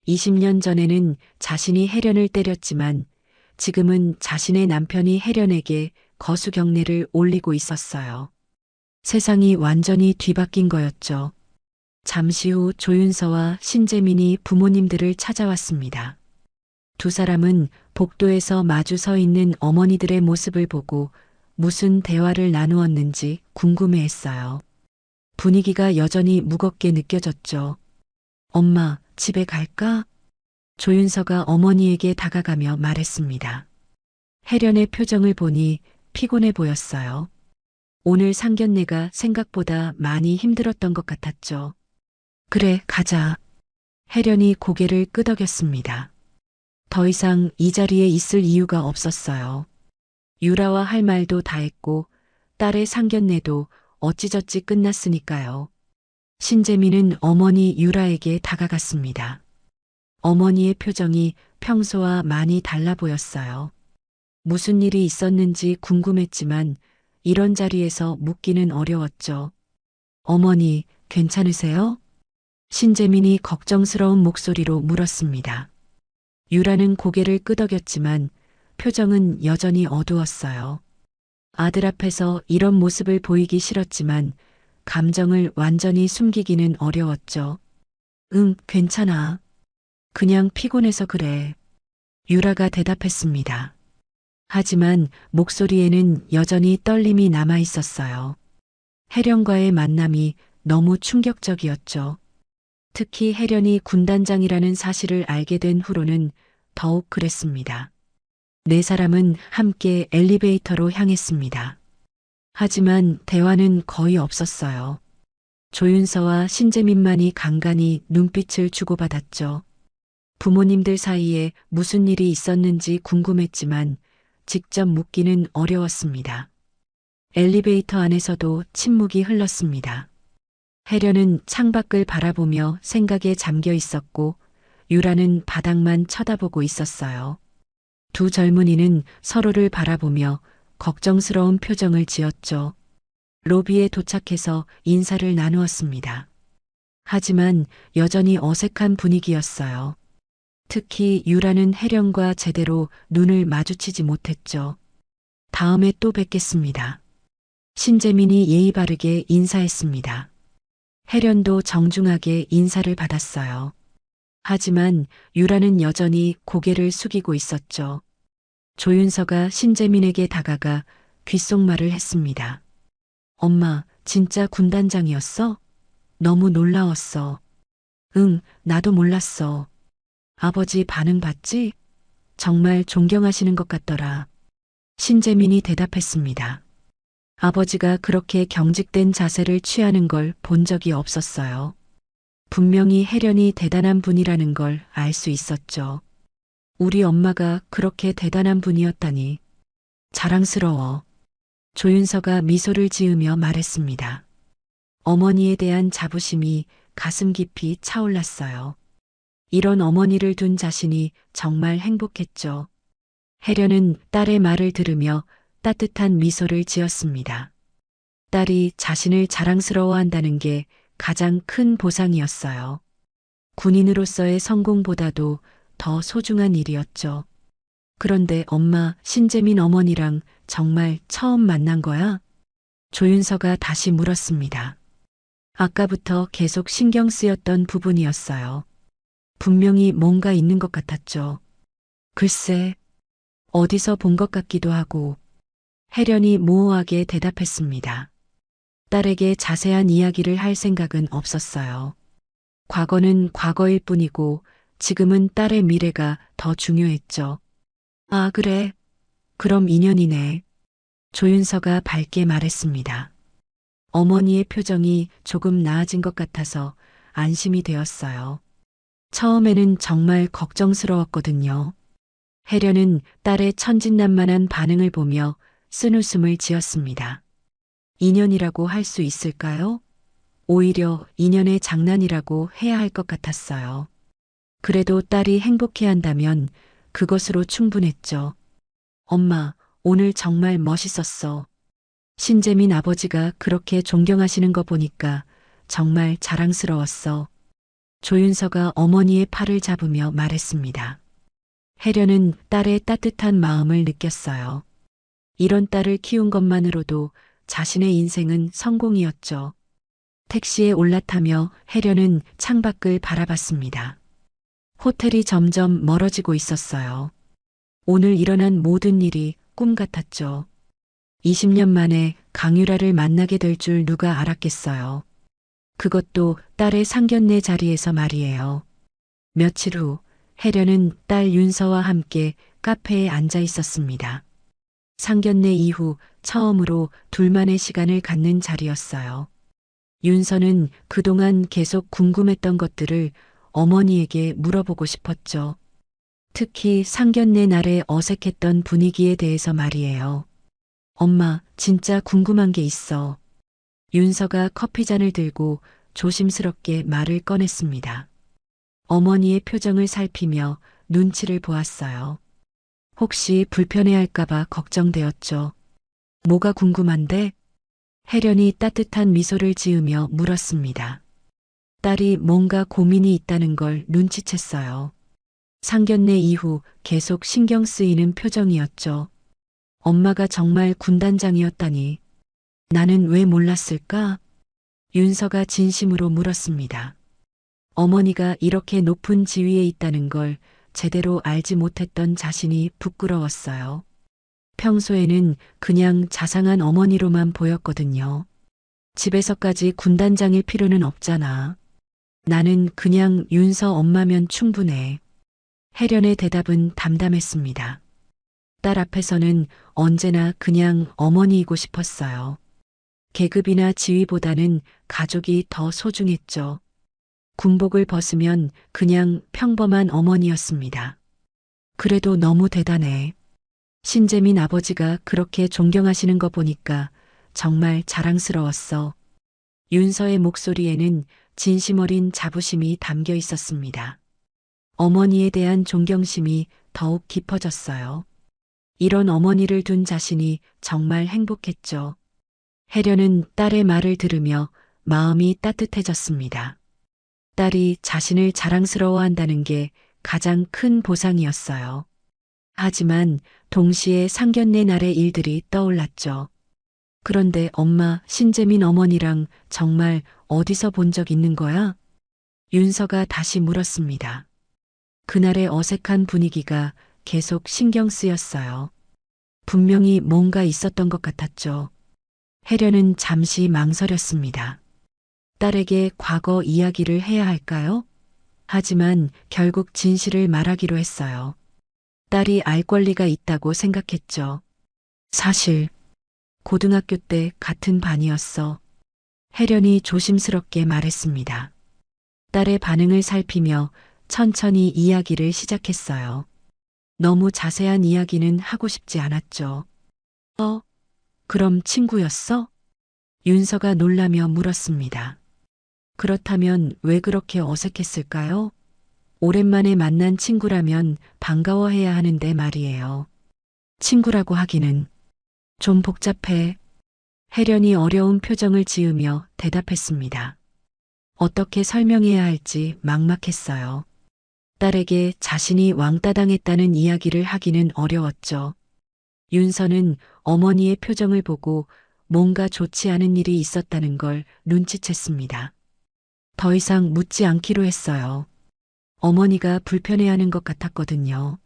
20년 전에는 자신이 혜련을 때렸지만 지금은 자신의 남편이 혜련에게 거수 경례를 올리고 있었어요. 세상이 완전히 뒤바뀐 거였죠. 잠시 후 조윤서와 신재민이 부모님들을 찾아왔습니다. 두 사람은 복도에서 마주 서 있는 어머니들의 모습을 보고 무슨 대화를 나누었는지 궁금해했어요. 분위기가 여전히 무겁게 느껴졌죠. 엄마, 집에 갈까? 조윤서가 어머니에게 다가가며 말했습니다. 혜련의 표정을 보니 피곤해 보였어요. 오늘 상견례가 생각보다 많이 힘들었던 것 같았죠. 그래, 가자. 혜련이 고개를 끄덕였습니다. 더 이상 이 자리에 있을 이유가 없었어요. 유라와 할 말도 다 했고 딸의 상견례도 어찌저찌 끝났으니까요. 신재민은 어머니 유라에게 다가갔습니다. 어머니의 표정이 평소와 많이 달라 보였어요. 무슨 일이 있었는지 궁금했지만 이런 자리에서 묻기는 어려웠죠. 어머니, 괜찮으세요? 신재민이 걱정스러운 목소리로 물었습니다. 유라는 고개를 끄덕였지만 표정은 여전히 어두웠어요. 아들 앞에서 이런 모습을 보이기 싫었지만 감정을 완전히 숨기기는 어려웠죠. 응, 괜찮아. 그냥 피곤해서 그래. 유라가 대답했습니다. 하지만 목소리에는 여전히 떨림이 남아 있었어요. 혜련과의 만남이 너무 충격적이었죠. 특히 혜련이 군단장이라는 사실을 알게 된 후로는 더욱 그랬습니다. 네 사람은 함께 엘리베이터로 향했습니다. 하지만 대화는 거의 없었어요. 조윤서와 신재민만이 간간히 눈빛을 주고받았죠. 부모님들 사이에 무슨 일이 있었는지 궁금했지만 직접 묻기는 어려웠습니다. 엘리베이터 안에서도 침묵이 흘렀습니다. 혜련은 창밖을 바라보며 생각에 잠겨 있었고 유라는 바닥만 쳐다보고 있었어요. 두 젊은이는 서로를 바라보며 걱정스러운 표정을 지었죠. 로비에 도착해서 인사를 나누었습니다. 하지만 여전히 어색한 분위기였어요. 특히 유라는 혜련과 제대로 눈을 마주치지 못했죠. 다음에 또 뵙겠습니다. 신재민이 예의 바르게 인사했습니다. 혜련도 정중하게 인사를 받았어요. 하지만 유라는 여전히 고개를 숙이고 있었죠. 조윤서가 신재민에게 다가가 귓속말을 했습니다. 엄마, 진짜 군단장이었어? 너무 놀라웠어. 응, 나도 몰랐어. 아버지 반응 봤지? 정말 존경하시는 것 같더라. 신재민이 대답했습니다. 아버지가 그렇게 경직된 자세를 취하는 걸 본 적이 없었어요. 분명히 혜련이 대단한 분이라는 걸 알 수 있었죠. 우리 엄마가 그렇게 대단한 분이었다니. 자랑스러워. 조윤서가 미소를 지으며 말했습니다. 어머니에 대한 자부심이 가슴 깊이 차올랐어요. 이런 어머니를 둔 자신이 정말 행복했죠. 혜련은 딸의 말을 들으며 따뜻한 미소를 지었습니다. 딸이 자신을 자랑스러워한다는 게 가장 큰 보상이었어요. 군인으로서의 성공보다도 더 소중한 일이었죠. 그런데 엄마, 신재민 어머니랑 정말 처음 만난 거야? 조윤서가 다시 물었습니다. 아까부터 계속 신경 쓰였던 부분이었어요. 분명히 뭔가 있는 것 같았죠. 글쎄, 어디서 본 것 같기도 하고. 혜련이 모호하게 대답했습니다. 딸에게 자세한 이야기를 할 생각은 없었어요. 과거는 과거일 뿐이고 지금은 딸의 미래가 더 중요했죠. 아, 그래. 그럼 인연이네. 조윤서가 밝게 말했습니다. 어머니의 표정이 조금 나아진 것 같아서 안심이 되었어요. 처음에는 정말 걱정스러웠거든요. 혜련은 딸의 천진난만한 반응을 보며 쓴웃음을 지었습니다. 인연이라고 할 수 있을까요? 오히려 인연의 장난이라고 해야 할 것 같았어요. 그래도 딸이 행복해한다면 그것으로 충분했죠. 엄마, 오늘 정말 멋있었어. 신재민 아버지가 그렇게 존경하시는 거 보니까 정말 자랑스러웠어. 조윤서가 어머니의 팔을 잡으며 말했습니다. 혜련은 딸의 따뜻한 마음을 느꼈어요. 이런 딸을 키운 것만으로도 자신의 인생은 성공이었죠. 택시에 올라타며 혜련은 창밖을 바라봤습니다. 호텔이 점점 멀어지고 있었어요. 오늘 일어난 모든 일이 꿈 같았죠. 20년 만에 강유라를 만나게 될 줄 누가 알았겠어요. 그것도 딸의 상견례 자리에서 말이에요. 며칠 후 혜련은 딸 윤서와 함께 카페에 앉아 있었습니다. 상견례 이후 처음으로 둘만의 시간을 갖는 자리였어요. 윤서는 그동안 계속 궁금했던 것들을 어머니에게 물어보고 싶었죠. 특히 상견례 날에 어색했던 분위기에 대해서 말이에요. 엄마, 진짜 궁금한 게 있어. 윤서가 커피잔을 들고 조심스럽게 말을 꺼냈습니다. 어머니의 표정을 살피며 눈치를 보았어요. 혹시 불편해할까봐 걱정되었죠. 뭐가 궁금한데? 혜련이 따뜻한 미소를 지으며 물었습니다. 딸이 뭔가 고민이 있다는 걸 눈치챘어요. 상견례 이후 계속 신경 쓰이는 표정이었죠. 엄마가 정말 군단장이었다니. 나는 왜 몰랐을까? 윤서가 진심으로 물었습니다. 어머니가 이렇게 높은 지위에 있다는 걸 제대로 알지 못했던 자신이 부끄러웠어요. 평소에는 그냥 자상한 어머니로만 보였거든요. 집에서까지 군단장일 필요는 없잖아. 나는 그냥 윤서 엄마면 충분해. 혜련의 대답은 담담했습니다. 딸 앞에서는 언제나 그냥 어머니이고 싶었어요. 계급이나 지위보다는 가족이 더 소중했죠. 군복을 벗으면 그냥 평범한 어머니였습니다. 그래도 너무 대단해. 신재민 아버지가 그렇게 존경하시는 거 보니까 정말 자랑스러웠어. 윤서의 목소리에는 진심 어린 자부심이 담겨 있었습니다. 어머니에 대한 존경심이 더욱 깊어졌어요. 이런 어머니를 둔 자신이 정말 행복했죠. 혜련은 딸의 말을 들으며 마음이 따뜻해졌습니다. 딸이 자신을 자랑스러워한다는 게 가장 큰 보상이었어요. 하지만 동시에 상견례 날의 일들이 떠올랐죠. 그런데 엄마, 신재민 어머니랑 정말 어디서 본 적 있는 거야? 윤서가 다시 물었습니다. 그날의 어색한 분위기가 계속 신경 쓰였어요. 분명히 뭔가 있었던 것 같았죠. 혜련은 잠시 망설였습니다. 딸에게 과거 이야기를 해야 할까요? 하지만 결국 진실을 말하기로 했어요. 딸이 알 권리가 있다고 생각했죠. 사실, 고등학교 때 같은 반이었어. 혜련이 조심스럽게 말했습니다. 딸의 반응을 살피며 천천히 이야기를 시작했어요. 너무 자세한 이야기는 하고 싶지 않았죠. 그럼 친구였어? 윤서가 놀라며 물었습니다. 그렇다면 왜 그렇게 어색했을까요? 오랜만에 만난 친구라면 반가워해야 하는데 말이에요. 친구라고 하기는 좀 복잡해. 혜련이 어려운 표정을 지으며 대답했습니다. 어떻게 설명해야 할지 막막했어요. 딸에게 자신이 왕따 당했다는 이야기를 하기는 어려웠죠. 윤서는 어머니의 표정을 보고 뭔가 좋지 않은 일이 있었다는 걸 눈치챘습니다. 더 이상 묻지 않기로 했어요. 어머니가 불편해하는 것 같았거든요.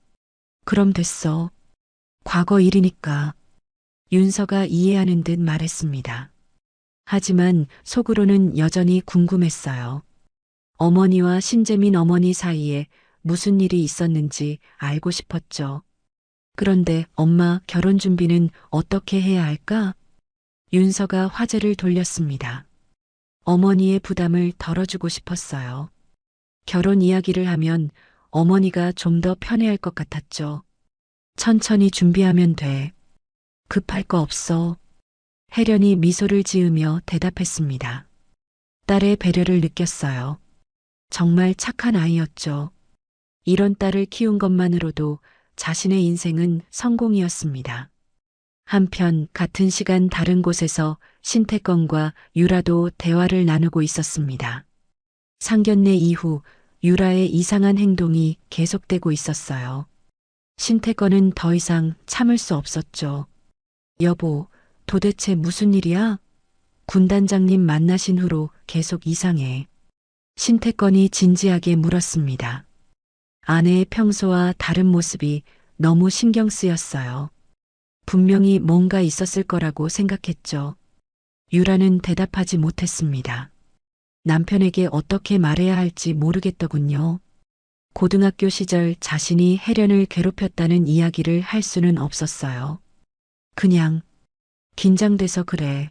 그럼 됐어. 과거 일이니까. 윤서가 이해하는 듯 말했습니다. 하지만 속으로는 여전히 궁금했어요. 어머니와 신재민 어머니 사이에 무슨 일이 있었는지 알고 싶었죠. 그런데 엄마 결혼 준비는 어떻게 해야 할까? 윤서가 화제를 돌렸습니다. 어머니의 부담을 덜어주고 싶었어요. 결혼 이야기를 하면 어머니가 좀 더 편해할 것 같았죠. 천천히 준비하면 돼. 급할 거 없어. 혜련이 미소를 지으며 대답했습니다. 딸의 배려를 느꼈어요. 정말 착한 아이였죠. 이런 딸을 키운 것만으로도 자신의 인생은 성공이었습니다. 한편 같은 시간 다른 곳에서 신태건과 유라도 대화를 나누고 있었습니다. 상견례 이후 유라의 이상한 행동이 계속되고 있었어요. 신태건은 더 이상 참을 수 없었죠. 여보, 도대체 무슨 일이야? 군단장님 만나신 후로 계속 이상해. 신태건이 진지하게 물었습니다. 아내의 평소와 다른 모습이 너무 신경 쓰였어요. 분명히 뭔가 있었을 거라고 생각했죠. 유라는 대답하지 못했습니다. 남편에게 어떻게 말해야 할지 모르겠더군요. 고등학교 시절 자신이 혜련을 괴롭혔다는 이야기를 할 수는 없었어요. 그냥 긴장돼서 그래.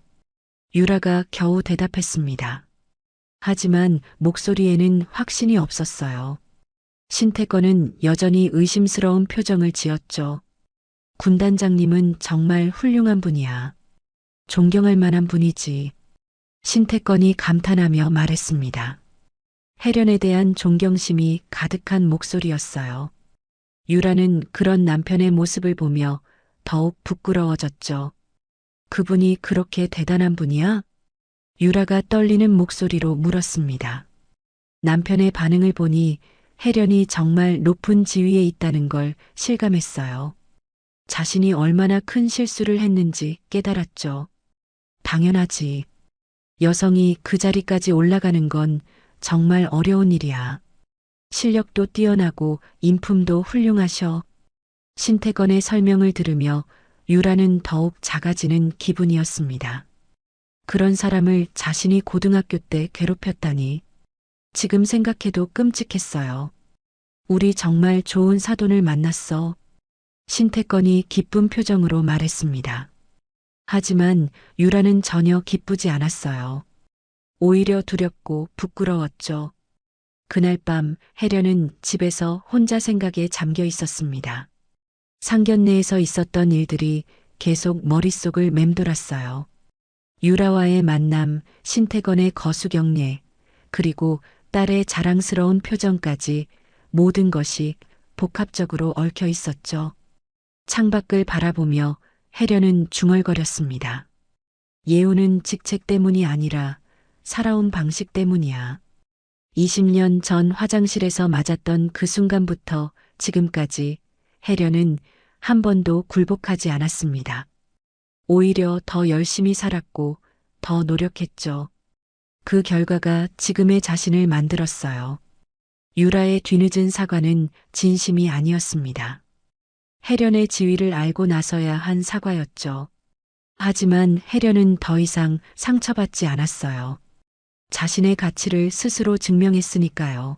유라가 겨우 대답했습니다. 하지만 목소리에는 확신이 없었어요. 신태건은 여전히 의심스러운 표정을 지었죠. 군단장님은 정말 훌륭한 분이야. 존경할 만한 분이지. 신태건이 감탄하며 말했습니다. 혜련에 대한 존경심이 가득한 목소리였어요. 유라는 그런 남편의 모습을 보며 더욱 부끄러워졌죠. 그분이 그렇게 대단한 분이야? 유라가 떨리는 목소리로 물었습니다. 남편의 반응을 보니 혜련이 정말 높은 지위에 있다는 걸 실감했어요. 자신이 얼마나 큰 실수를 했는지 깨달았죠. 당연하지. 여성이 그 자리까지 올라가는 건 정말 어려운 일이야. 실력도 뛰어나고 인품도 훌륭하셔. 신태건의 설명을 들으며 유라는 더욱 작아지는 기분이었습니다. 그런 사람을 자신이 고등학교 때 괴롭혔다니. 지금 생각해도 끔찍했어요. 우리 정말 좋은 사돈을 만났어. 신태건이 기쁜 표정으로 말했습니다. 하지만 유라는 전혀 기쁘지 않았어요. 오히려 두렵고 부끄러웠죠. 그날 밤 혜련은 집에서 혼자 생각에 잠겨 있었습니다. 상견례에서 있었던 일들이 계속 머릿속을 맴돌았어요. 유라와의 만남, 신태건의 거수경례, 그리고 딸의 자랑스러운 표정까지 모든 것이 복합적으로 얽혀 있었죠. 창밖을 바라보며 혜련은 중얼거렸습니다. 예우는 직책 때문이 아니라 살아온 방식 때문이야. 20년 전 화장실에서 맞았던 그 순간부터 지금까지 혜련은 한 번도 굴복하지 않았습니다. 오히려 더 열심히 살았고 더 노력했죠. 그 결과가 지금의 자신을 만들었어요. 유라의 뒤늦은 사과는 진심이 아니었습니다. 혜련의 지위를 알고 나서야 한 사과였죠. 하지만 혜련은 더 이상 상처받지 않았어요. 자신의 가치를 스스로 증명했으니까요.